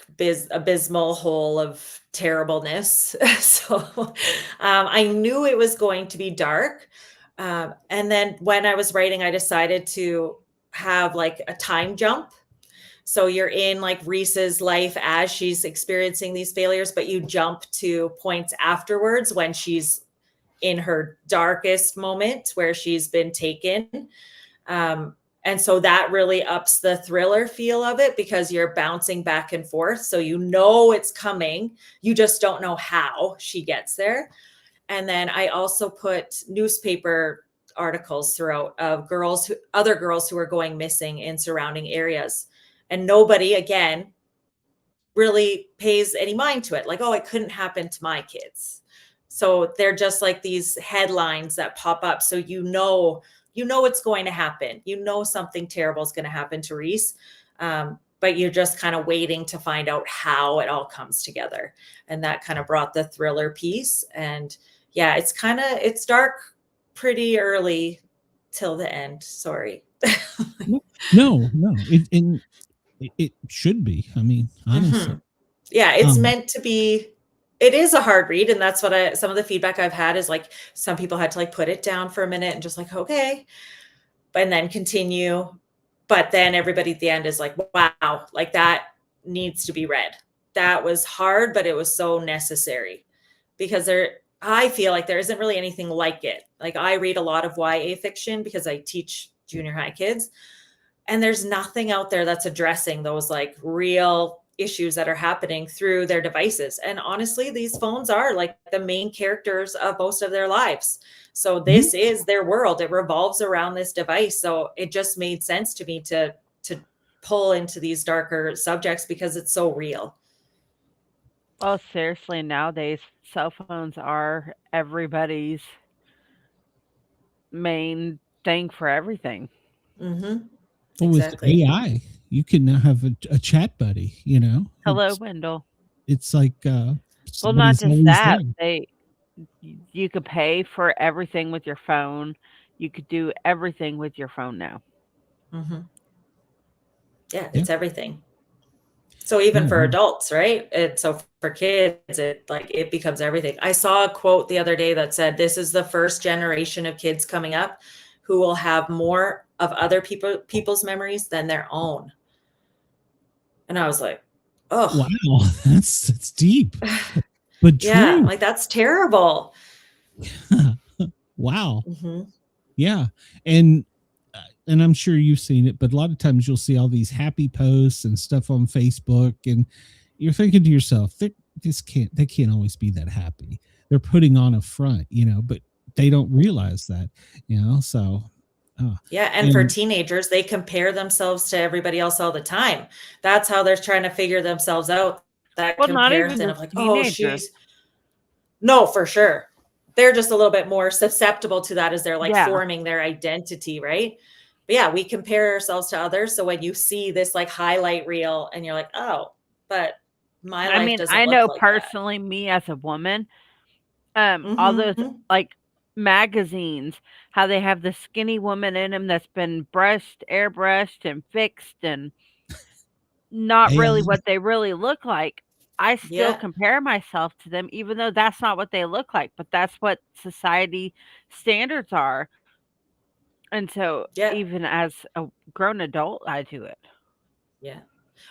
abysmal hole of terribleness. So I knew it was going to be dark. And then when I was writing, I decided to have a time jump. So you're in Reese's life as she's experiencing these failures, but you jump to points afterwards when she's in her darkest moment where she's been taken. And so that really ups the thriller feel of it, because you're bouncing back and forth. So it's coming. You just don't know how she gets there. And then I also put newspaper articles throughout of other girls who are going missing in surrounding areas. And nobody, again, really pays any mind to it. It couldn't happen to my kids. So they're just these headlines that pop up. So it's going to happen. Something terrible is going to happen to Reese. But you're just kind of waiting to find out how it all comes together. And that kind of brought the thriller piece. And yeah, it's dark pretty early till the end. Sorry. No. It should be. I mean, honestly. Mm-hmm. Yeah, it's meant to be. It is a hard read. And that's what some of the feedback I've had is some people had to put it down for a minute and just okay, and then continue. But then everybody at the end is wow, that needs to be read. That was hard, but it was so necessary, because I feel there isn't really anything like it. I read a lot of YA fiction because I teach junior high kids. And there's nothing out there that's addressing those real issues that are happening through their devices. And honestly, these phones are the main characters of most of their lives. So this is their world. It revolves around this device. So it just made sense to me to pull into these darker subjects because it's so real. Well, seriously, nowadays, cell phones are everybody's main thing for everything. Mm-hmm. Well, exactly. With AI, you can now have a chat buddy, Hello, Wendell. It's well, not just that. You could pay for everything with your phone. You could do everything with your phone now. Mm-hmm. Yeah, it's everything. So even for Mhm. adults, right? And so for kids, it becomes everything. I saw a quote the other day that said, "This is the first generation of kids coming up who will have more of other people's memories than their own." And I was like, Wow, "Oh, that's deep, but yeah, true. like that's terrible." Wow. Hmm. Yeah. And and I'm sure you've seen it, but a lot of times you'll see all these happy posts and stuff on Facebook, and you're thinking to yourself, they can't always be that happy. They're putting on a front, but they don't realize that, so Yeah, and for and teenagers, they compare themselves to everybody else all the time. That's how they're trying to figure themselves out. That Well, not even comparison the of like, "Oh, teenagers. she's..." No, for sure. They're just a little bit more susceptible to that as they're like Yeah. forming their identity, right? But yeah, we compare ourselves to others. So when you see this like highlight reel and you're like, "Oh, but my I life mean, doesn't I look know like that." personally, me as a woman, all those Mhm. like magazines, how they have the skinny woman in them that's been airbrushed and fixed and not really AI. what they really look like. I still Yeah. compare myself to them, even though that's not what they look like, but that's what society standards are. And so Yeah. even as a grown adult, I do it. Yeah.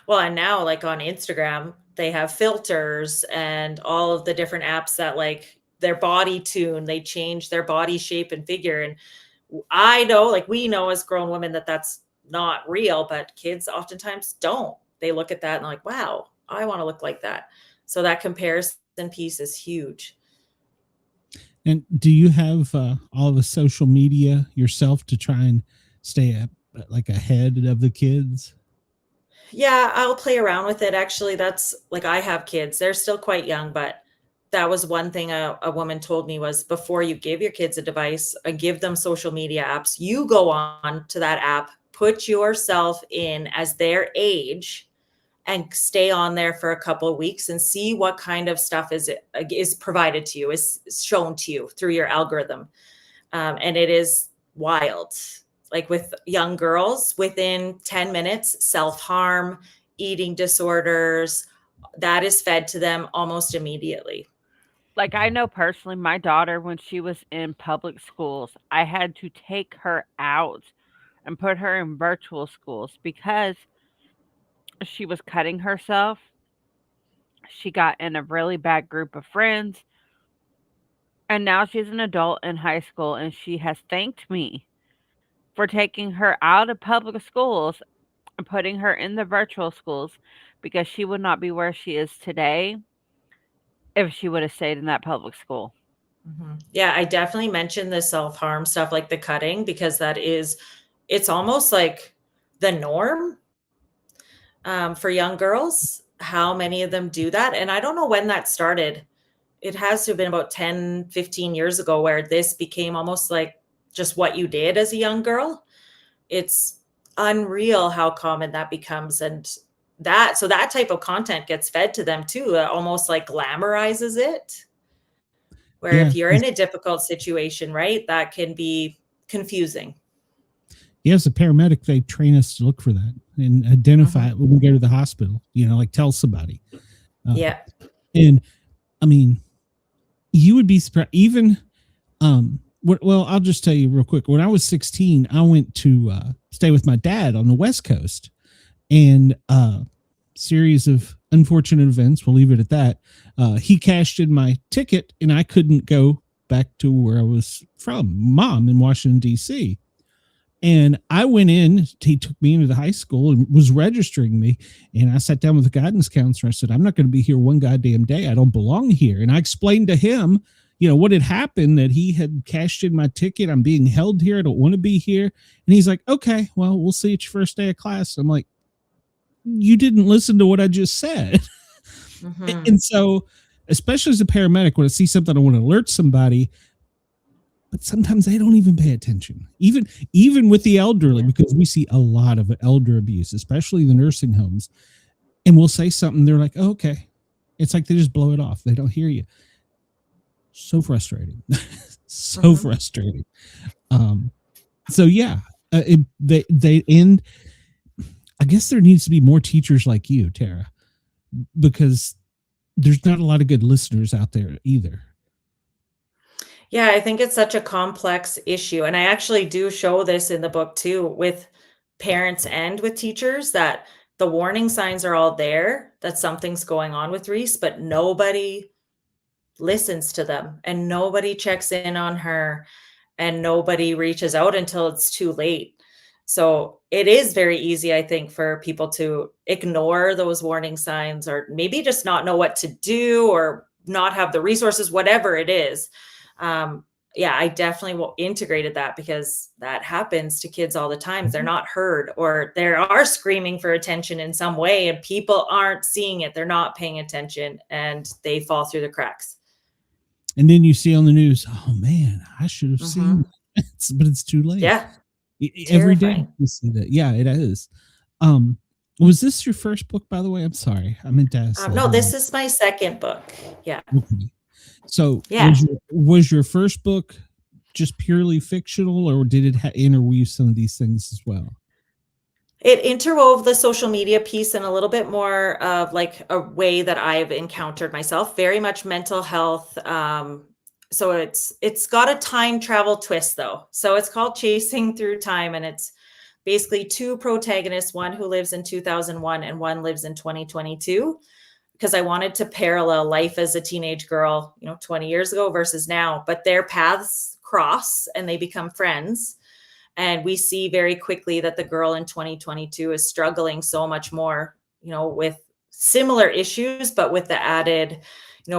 Well, and now like on Instagram, they have filters and all of the different apps that like their body tune, they change their body shape and figure. And I know, like we know as grown women that that's not real, but kids oftentimes don't. They look at that and like, "Wow, I want to look like that." So that comparison piece is huge. And do you have all the social media yourself to try and stay like ahead of the kids? Yeah, I'll play around with it. Actually, that's like I have kids. They're still quite young, but that was one thing a woman told me was before you give your kids a device and give them social media apps, you go on to that app, put yourself in as their age and stay on there for a couple of weeks and see what kind of stuff is provided to you, is shown to you through your algorithm. And it is wild. Like with young girls, within 10 minutes, self-harm, eating disorders, that is fed to them almost immediately. Like, I know personally, my daughter, when she was in public schools, I had to take her out and put her in virtual schools because she was cutting herself. She got in a really bad group of friends, and now she's an adult in high school, and she has thanked me for taking her out of public schools and putting her in the virtual schools because she would not be where she is today if she would have stayed in that public school. Mhm. Yeah, I definitely mentioned the self-harm stuff like the cutting because it's almost like the norm for young girls, how many of them do that. And I don't know when that started. It has to have been about 10, 15 years ago where this became almost like just what you did as a young girl. It's unreal how common that becomes. And that type of content gets fed to them too. That almost like glamorizes it. Where Yeah. if you're in a difficult situation, right, that can be confusing. Yeah, as a paramedic, they train us to look for that and identify it when we go to the hospital, like tell somebody. Yeah. And I mean, you would be surprised. Even, well, I'll just tell you real quick. When I was 16, I went to stay with my dad on the West Coast, and series of unfortunate events. We'll leave it at that. He cashed in my ticket, and I couldn't go back to where I was from, Mom, in Washington, D.C. And I went in, he took me into the high school and was registering me. And I sat down with the guidance counselor. I said, "I'm not going to be here one goddamn day. I don't belong here." And I explained to him, what had happened, that he had cashed in my ticket. I'm being held here. I don't want to be here. And he's like, "Okay, well, we'll see you at your first day of class." I'm like, "You didn't listen to what I just said." Mhm. And so, especially as a paramedic, when I see something, I want to alert somebody. But sometimes they don't even pay attention, even with the elderly, because we see a lot of elder abuse, especially the nursing homes. And we'll say something, they're like, "Oh, okay." It's like they just blow it off. They don't hear you. So frustrating. So frustrating. So yeah, they end. I guess there needs to be more teachers like you, Tara, because there's not a lot of good listeners out there either. Yeah, I think it's such a complex issue. And I actually do show this in the book too, with parents and with teachers, that the warning signs are all there, that something's going on with Reese, but nobody listens to them and nobody checks in on her and nobody reaches out until it's too late. So it is very easy, I think, for people to ignore those warning signs, or maybe just not know what to do, or not have the resources, whatever it is. Yeah, I definitely integrated that, because that happens to kids all the time. They're not heard, or they are screaming for attention in some way and people aren't seeing it. They're not paying attention and they fall through the cracks. And then you see on the news, oh man, I should have seen that, but it's too late. Yeah. Every day Terrifying. you see that. Yeah, it is. Was this your first book, by the way? I'm sorry. I meant to ask. No, this is my second book. Yeah. Okay. So Yeah. was your first book just purely fictional, or did it interweave some of these things as well? It interwove the social media piece in a little bit more of like a way that I've encountered myself, very much mental health. So it's got a time travel twist though. So it's called Chasing Through Time, and it's basically two protagonists, one who lives in 2001 and one lives in 2022, because I wanted to parallel life as a teenage girl, 20 years ago versus now, but their paths cross and they become friends. And we see very quickly that the girl in 2022 is struggling so much more, with similar issues, but with the added,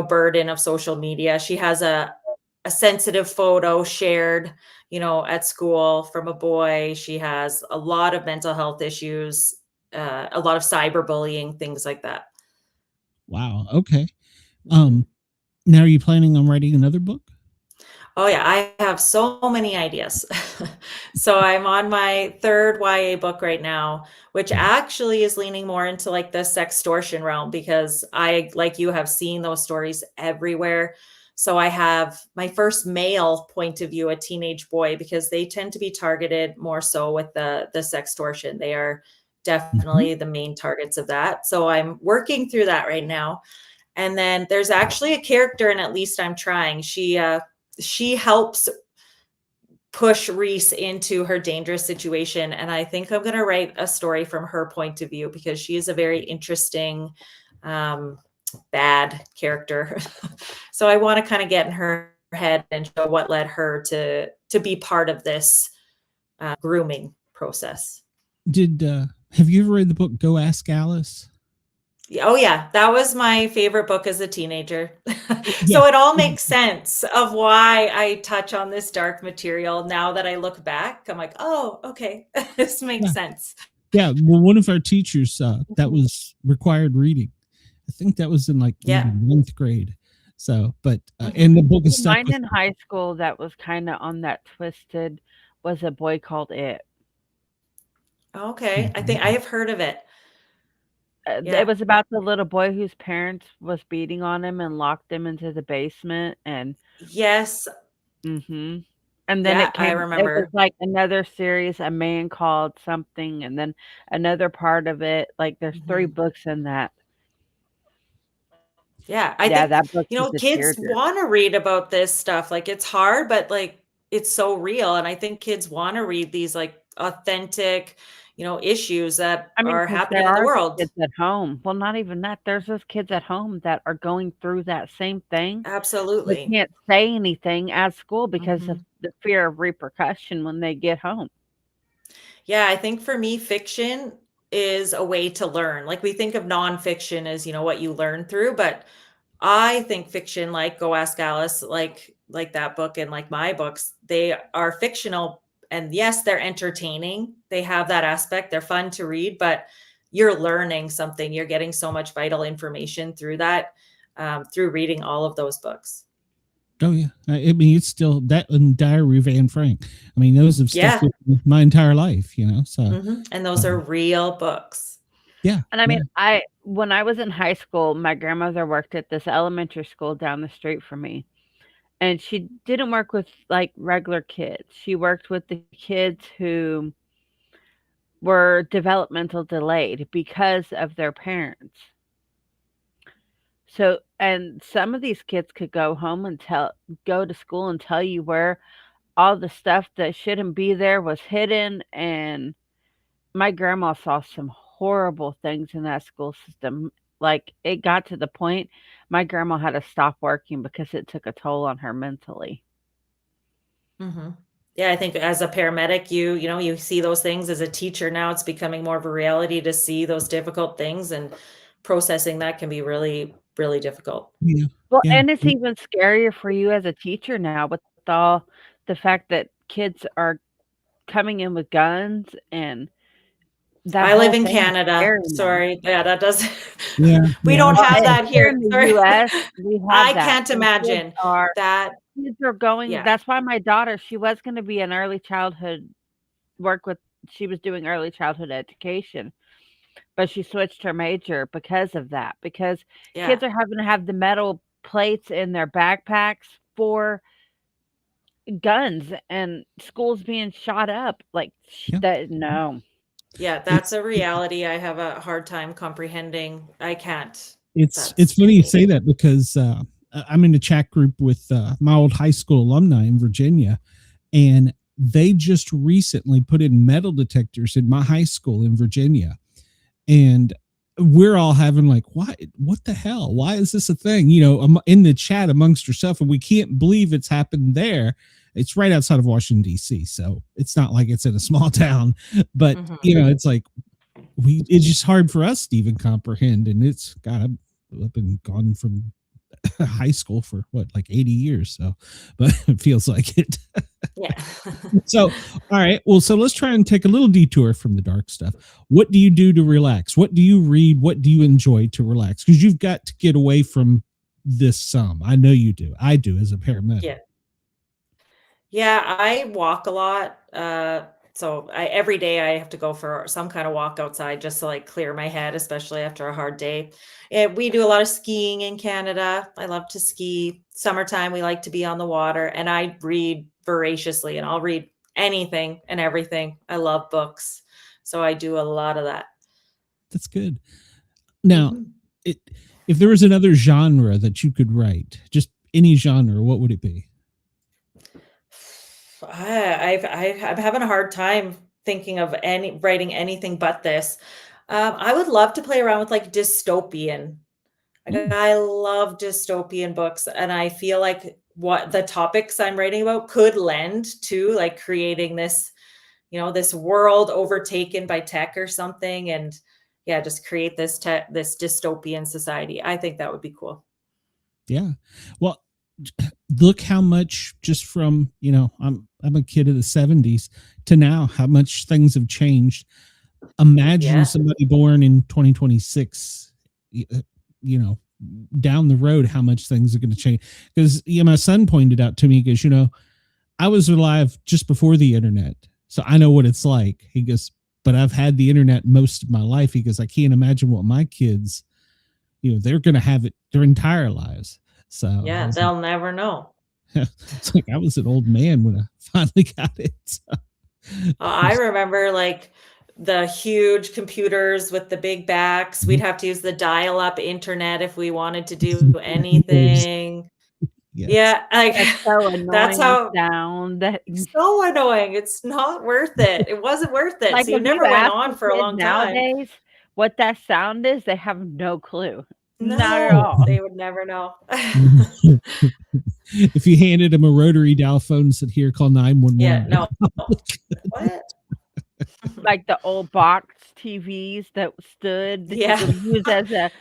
burden of social media. She has a sensitive photo shared, at school from a boy. She has a lot of mental health issues, a lot of cyberbullying, things like that. Wow. Okay. Now are you planning on writing another book? Oh yeah, I have so many ideas. So I'm on my third YA book right now, which actually is leaning more into like the sextortion realm, because I, like you, have seen those stories everywhere. So I have my first male point of view, a teenage boy, because they tend to be targeted more so with the sextortion. They are definitely the main targets of that. So I'm working through that right now. And then there's actually a character, and At Least I'm Trying. She helps push Reese into her dangerous situation. And I think I'm going to write a story from her point of view, because she is a very interesting, bad character. So I want to kind of get in her head and show what led her to be part of this grooming process. Have you ever read the book Go Ask Alice? Oh yeah, that was my favorite book as a teenager. So it all makes sense of why I touch on this dark material. Now that I look back, I'm like, oh, okay, this makes sense. Yeah, well, one of our teachers, that was required reading. I think that was in like ninth grade. So, but and the book is stuck Mine in high school that was kind of on that twisted was A Boy Called It. Okay, I think I have heard of it. It was about the little boy whose parents was beating on him and locked him into the basement. And yes. And then it came, I remember. It was like another series, A Man Called Something, and then another part of it. Like there's 3 books in that. Yeah, I think that book, kids want to read about this stuff. Like it's hard, but like it's so real. And I think kids want to read these like authentic, issues that are happening in the world. Kids at home. Well, not even that. There's those kids at home that are going through that same thing. Absolutely. They can't say anything at school because of the fear of repercussion when they get home. Yeah, I think for me, fiction is a way to learn. Like we think of nonfiction as, what you learn through, but I think fiction, like Go Ask Alice, like that book and like my books, they are fictional. And yes, they're entertaining. They have that aspect. They're fun to read, but you're learning something. You're getting so much vital information through that, through reading all of those books. Oh yeah. I mean, it's still that and Diary of Anne Frank. I mean, those have stuck with me my entire life, so. And those are real books. Yeah. And I mean, when I was in high school, my grandmother worked at this elementary school down the street from me. And she didn't work with like regular kids. She worked with the kids who were developmental delayed because of their parents. So, and some of these kids could go home and go to school and tell you where all the stuff that shouldn't be there was hidden. And my grandma saw some horrible things in that school system. Like, it got to the point my grandma had to stop working because it took a toll on her mentally. Mm-hmm. Yeah, I think as a paramedic, you see those things. As a teacher now, it's becoming more of a reality to see those difficult things, and processing that can be really, really difficult. Yeah. Well, Yeah. and it's even scarier for you as a teacher now with all the fact that kids are coming in with guns, and that I live whole in thing is Canada. scary now. Sorry. Yeah, that does. Yeah. We Yeah. don't Well, have and that here here. in the Sorry. US, we I have that. can't And imagine that. kids are going. Yeah. That's why my daughter, she was going to be an early childhood she was doing early childhood education, but she switched her major because of that. Because Yeah. kids are having to have the metal plates in their backpacks for guns, and schools being shot up. Like, Yeah. that, no. Yeah, that's a reality I have a hard time comprehending. I can't. It's That's funny you scary. say that, because I'm in a chat group with my old high school alumni in Virginia, and they just recently put in metal detectors in my high school in Virginia, and we're all having like, what the hell? Why is this a thing? In the chat amongst yourself, and we can't believe it's happened there. It's right outside of Washington, D.C., so it's not like it's in a small town, but Mhm. it's like it's just hard for us to even comprehend. And it's, God, I've been gone from high school for like 80 years, so, but it feels like it. Yeah. So, all right, well, so let's try and take a little detour from the dark stuff. What do you do to relax? What do you read? What do you enjoy to relax? Because you've got to get away from this some. I know you do. I do, as a paramedic. Yeah. Yeah, I walk a lot. So every day I have to go for some kind of walk outside just to like clear my head, especially after a hard day. We do a lot of skiing in Canada. I love to ski. Summertime, we like to be on the water, and I read voraciously, and I'll read anything and everything. I love books. So I do a lot of that. That's good. Now, Mhm. if there was another genre that you could write, just any genre, what would it be? I'm having a hard time thinking of writing anything but this. I would love to play around with like dystopian. Like, I love dystopian books, and I feel like what the topics I'm writing about could lend to like creating this, this world overtaken by tech or something, and yeah, just create this dystopian society. I think that would be cool. Yeah. Well, look how much, just from, I'm a kid of the 70s to now, how much things have changed. Imagine somebody born in 2026, down the road, how much things are going to change. Because my son pointed out to me, he goes, I was alive just before the internet, so I know what it's like. He goes, but I've had the internet most of my life. He goes, I can't imagine what my kids, they're going to have it their entire lives. So yeah, they'll never know. It's like I was an old man when I finally got it. So. I remember like the huge computers with the big backs. We'd have to use the dial-up internet if we wanted to do anything. Yes. Yeah, like That's so annoying. that's how sound. so annoying. It's not worth it. It wasn't worth it. Like, So you if never you went ask on a for a kid long time. nowadays what that sound is, they have no clue. No, Not at all. they would never know. If you handed them a rotary dial phone and said, "Here, call 911." Yeah, no. What? Like the old box TVs that stood that Yeah. you could use as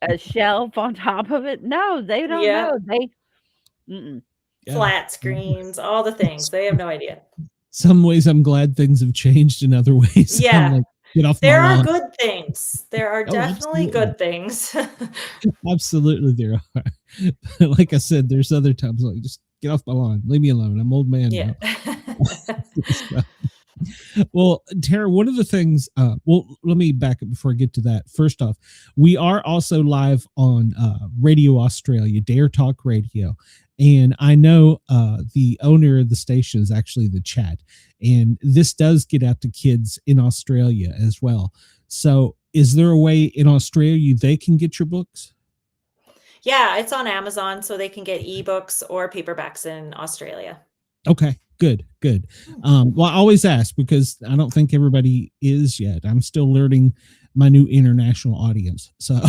a shelf on top of it. No, they don't Yeah. know. Yeah. Flat screens, all the things. They have no idea. Some ways I'm glad things have changed. In other ways, Yeah. I'm like, get off There my are lawn. good things. There are definitely absolutely. good things. Absolutely, there are. Like I said, there's other times like, just get off my lawn, leave me alone. I'm an old man. Yeah. Now. Well, Tara, one of the things, let me back up before I get to that. First off, we are also live on Radio Australia, Dare Talk Radio. And I know the owner of the station is actually the chat. And this does get out to kids in Australia as well. So is there a way in Australia they can get your books? Yeah, it's on Amazon, so they can get ebooks or paperbacks in Australia. Okay, good. Well, I always ask because I don't think everybody is yet. I'm still learning my new international audience. So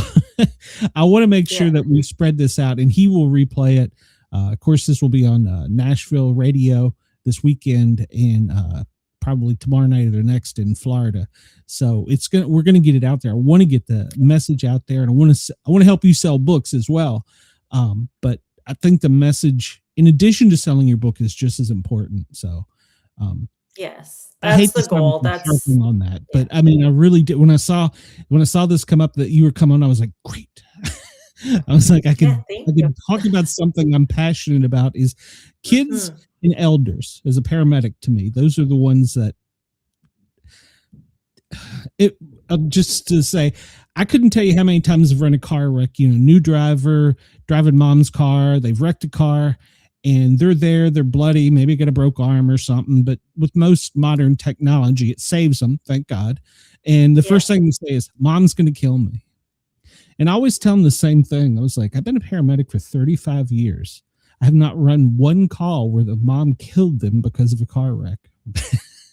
I want to make sure that we spread this out, and he will replay it. Of course, this will be on Nashville radio this weekend, and probably tomorrow night or the next in Florida. So we're gonna get it out there. I want to get the message out there, and I want to help you sell books as well. But I think the message, in addition to selling your book, is just as important. So, yes, I hate that's the goal. That's on that, but I mean, I really did. When I saw this come up that you were coming on, I was like, great. I was like, I can talk about something I'm passionate about. Is kids and elders as a paramedic. To me, those are the ones that just to say, I couldn't tell you how many times I've run a car wreck, new driver driving mom's car, they've wrecked a car and they're bloody, maybe got a broke arm or something. But with most modern technology, it saves them, thank God. And the first thing they say is, mom's going to kill me. And I always tell them the same thing. I was like, I've been a paramedic for 35 years. I have not run one call where the mom killed them because of a car wreck.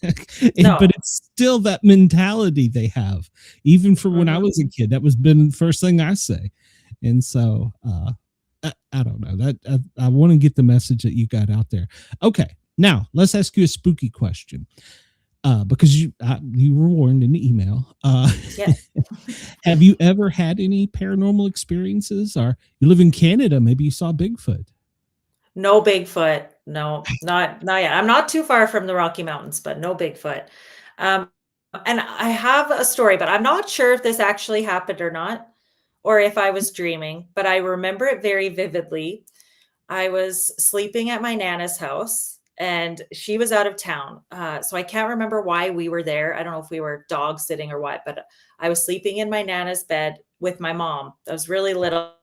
But it's still that mentality they have, even for when I was a kid. That was been the first thing I say. And so I don't know, that I want to get the message that you got out there. Okay, now let's ask you a spooky question, because you were warned in the email. Have you ever had any paranormal experiences? Or you live in Canada, maybe you saw Bigfoot? No Bigfoot. No, not yet. I'm not too far from the Rocky Mountains, but no Bigfoot. And I have a story, but I'm not sure if this actually happened or not, or if I was dreaming, but I remember it very vividly. I was sleeping at my Nana's house and she was out of town. So I can't remember why we were there. I don't know if we were dog sitting or what, but I was sleeping in my Nana's bed with my mom. I was really little.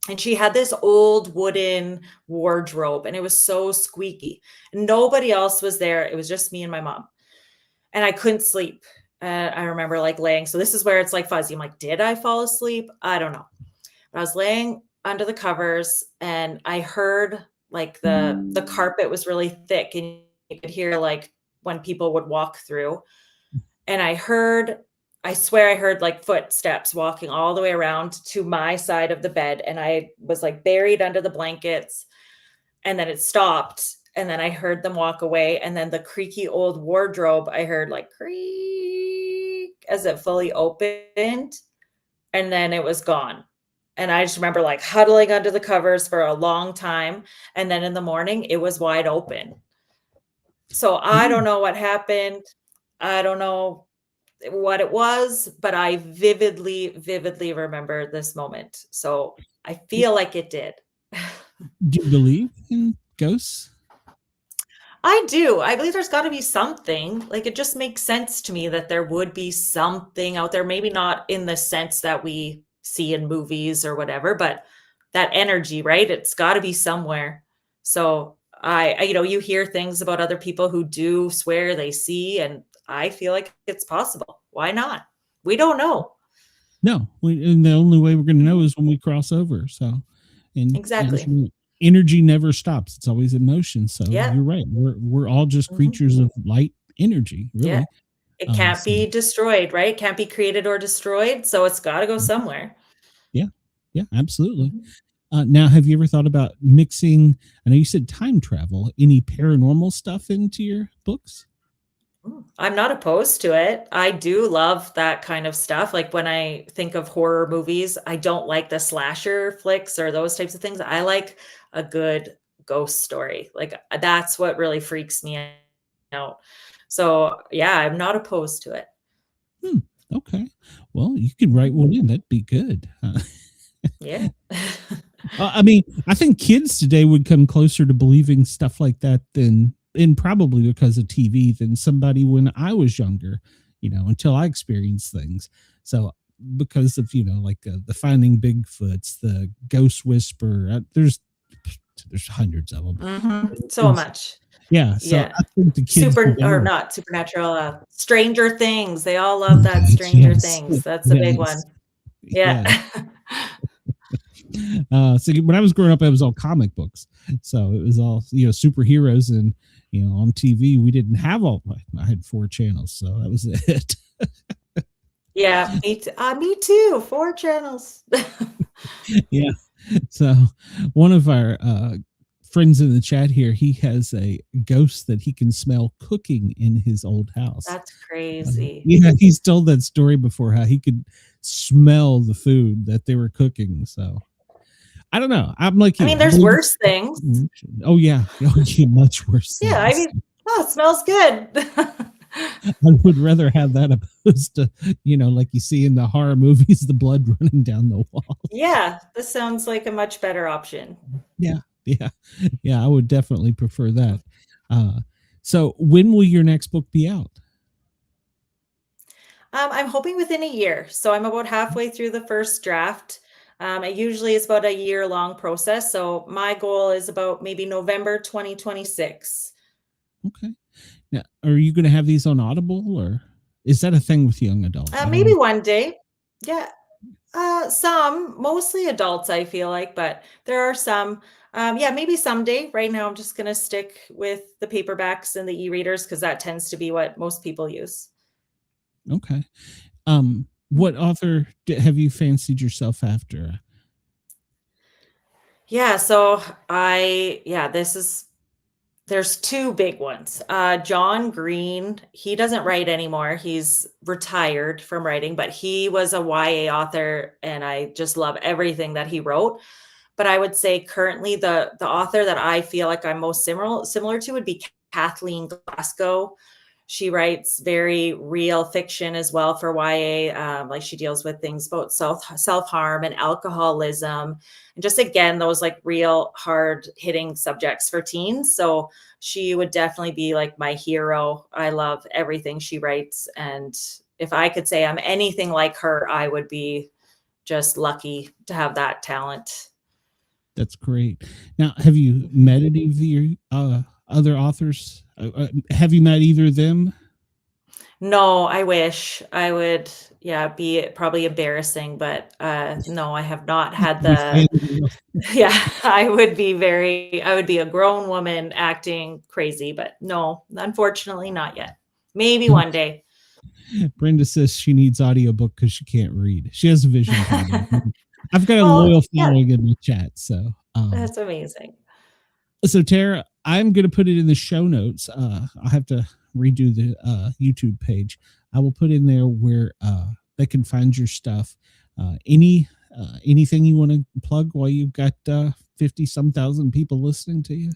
And she had this old wooden wardrobe and it was so squeaky. Nobody else was there. It was just me and my mom. And I couldn't sleep. I remember like laying. So this is where it's like fuzzy. I'm like, did I fall asleep? I don't know. But I was laying under the covers and I heard like the carpet was really thick and you could hear like when people would walk through. And I swear I heard like footsteps walking all the way around to my side of the bed. And I was like buried under the blankets and then it stopped. And then I heard them walk away. And then the creaky old wardrobe, I heard like creak as it fully opened. And then it was gone. And I just remember like huddling under the covers for a long time. And then in the morning, it was wide open. So I don't know what happened. I don't know what it was, but I vividly remember this moment. So I feel like it did. Do you believe in ghosts? I do. I believe there's got to be something. Like it just makes sense to me that there would be something out there, maybe not in the sense that we see in movies or whatever, but that energy, right? It's got to be somewhere. So I you hear things about other people who do swear they see, and I feel like it's possible. Why not? We don't know. No, and the only way we're going to know is when we cross over. So, exactly. Energy never stops. It's always in motion. So you're right. We're all just creatures of light energy, really. Yeah. It can't be destroyed, right? Can't be created or destroyed. So it's got to go somewhere. Yeah, absolutely. Now, have you ever thought about mixing, I know you said time travel, any paranormal stuff into your books? I'm not opposed to it. I do love that kind of stuff. Like when I think of horror movies, I don't like the slasher flicks or those types of things. I like a good ghost story. Like that's what really freaks me out. So yeah, I'm not opposed to it. Okay. Well, you could write one in. That'd be good. Yeah. I mean, I think kids today would come closer to believing stuff like that than, and probably because of TV, than somebody when I was younger, until I experienced things. So because of, like the Finding Bigfoots, the Ghost Whisperer, there's hundreds of them. So much. Yeah. So I think the kids not supernatural, Stranger Things. They all love that Stranger Things. That's a big one. Yeah. So when I was growing up, it was all comic books. So it was all, superheroes, and, on TV, we didn't have I had 4 channels. So that was it. Yeah, me too. 4 channels. Yeah. So one of our friends in the chat here, he has a ghost that he can smell cooking in his old house. That's crazy. Yeah, he's told that story before, how he could smell the food that they were cooking. So I don't know. I'm like, I mean, there's worse things. Oh yeah, much worse. Yeah, I mean, it smells good. I would rather have that opposed to, like you see in the horror movies, the blood running down the wall. Yeah, this sounds like a much better option. Yeah. I would definitely prefer that. So when will your next book be out? I'm hoping within a year. So I'm about halfway through the first draft. It usually is about a year-long process. So my goal is about maybe November 2026. Okay. Now, are you going to have these on Audible, or is that a thing with young adults? Maybe one day. Yeah. Mostly adults, I feel like, but there are some. Maybe someday. Right now, I'm just going to stick with the paperbacks and the e-readers because that tends to be what most people use. Okay. What author have you fancied yourself after? Yeah, so there's 2 big ones. John Green, he doesn't write anymore. He's retired from writing, but he was a YA author, and I just love everything that he wrote. But I would say currently the author that I feel like I'm most similar to would be Kathleen Glasgow. She writes very real fiction as well for YA. Like she deals with things about self-harm and alcoholism, and just again, those like real hard hitting subjects for teens. So she would definitely be like my hero. I love everything she writes. And if I could say I'm anything like her, I would be just lucky to have that talent. That's great. Now, have you met any of your other authors? Have you met either of them? No, I wish I would. Yeah, be probably embarrassing, but no, I have not had the. Yeah, I would be a grown woman acting crazy, but no, unfortunately, not yet. Maybe one day. Brenda says she needs audiobook because she can't read. She has a vision problem. I've got a loyal following in the chat, so that's amazing. So Tara, I'm going to put it in the show notes. I'll have to redo the YouTube page. I will put in there where they can find your stuff. Anything you want to plug while you've got 50-some thousand people listening to you?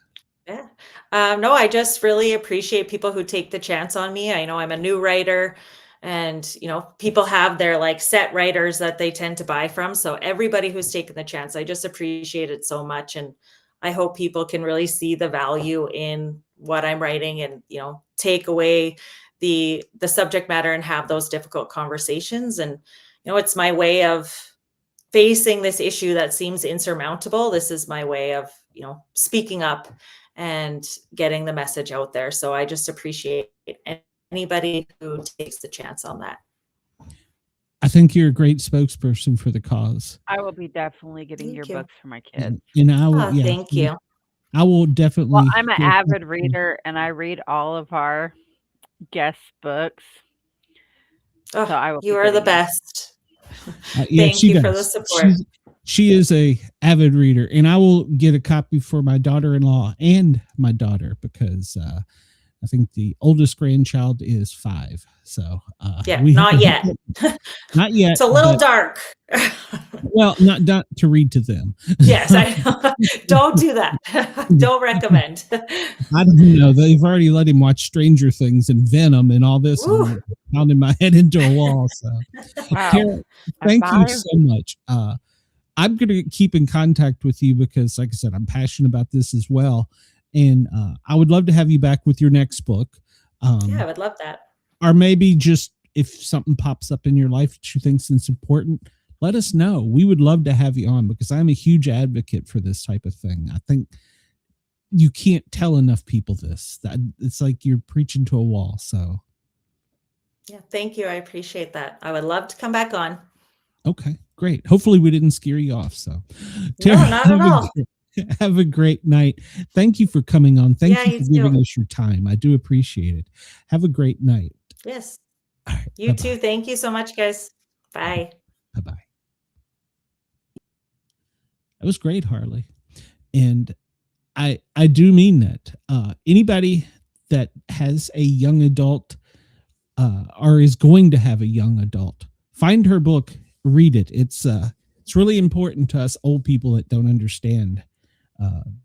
Yeah. No, I just really appreciate people who take the chance on me. I know I'm a new writer, and people have their like set writers that they tend to buy from. So everybody who's taken the chance, I just appreciate it so much. And I hope people can really see the value in what I'm writing and, take away the subject matter and have those difficult conversations. And, it's my way of facing this issue that seems insurmountable. This is my way of, speaking up and getting the message out there. So I just appreciate anybody who takes the chance on that. I think you're a great spokesperson for the cause. I will be definitely getting your books for my kids. And I will, thank you. I will definitely. Well, I'm an avid reader, and I read all of our guest books. Oh, so you are the best. Thank you for the support. She is a avid reader, and I will get a copy for my daughter-in-law and my daughter because I think the oldest grandchild is 5. So not yet. Not yet. It's a little dark. Well, not to read to them. Yes, I know. Don't do that. Don't recommend. I don't know. They've already let him watch Stranger Things and Venom and all this. And pounding my head into a wall. So, wow. Kara, thank you so much. I'm going to keep in contact with you because, like I said, I'm passionate about this as well. And I would love to have you back with your next book. I would love that. Or maybe just if something pops up in your life that you think is important, let us know. We would love to have you on because I'm a huge advocate for this type of thing. I think you can't tell enough people this. That it's like you're preaching to a wall. So, yeah, thank you. I appreciate that. I would love to come back on. Okay, Great. Hopefully we didn't scare you off. So, No, not at all. Have a great night. Thank you for coming on. Thank Yeah, you for you giving too. us your time. I do appreciate it. Have a great night. Yes. All right. You Bye-bye. too. Thank you so much, guys. Bye. Bye-bye. That was great, Harley. And I do mean that. Anybody that has a young adult or is going to have a young adult, find her book, read it. It's really important to us old people that don't understand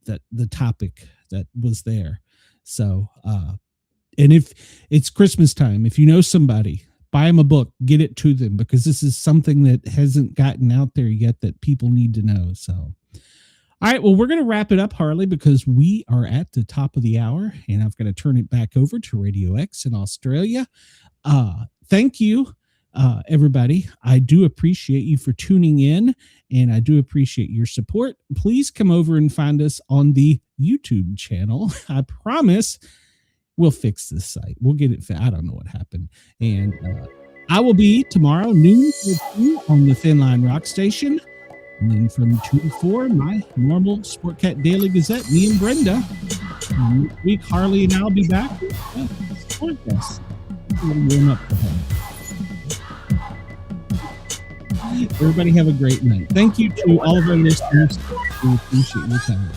that the topic that was there. So, and if it's Christmas time, if you know somebody, buy them a book, get it to them, because this is something that hasn't gotten out there yet that people need to know. So, all right, well, we're going to wrap it up, Harley, because we are at the top of the hour, and I'm going to turn it back over to Radio X in Australia. Thank you, everybody. I do appreciate you for tuning in, and I do appreciate your support. Please come over and find us on the YouTube channel. I promise we'll fix this site. We'll get it. I don't know what happened. And I will be tomorrow noon on the Thin Line Rock Station. And then from 2 to 4, my normal Sportcat Daily Gazette, me and Brenda. And next week, Harley and I'll be back with Sportcast. Warm up for her. Everybody have a great night. Thank you to all of our listeners. We appreciate your time.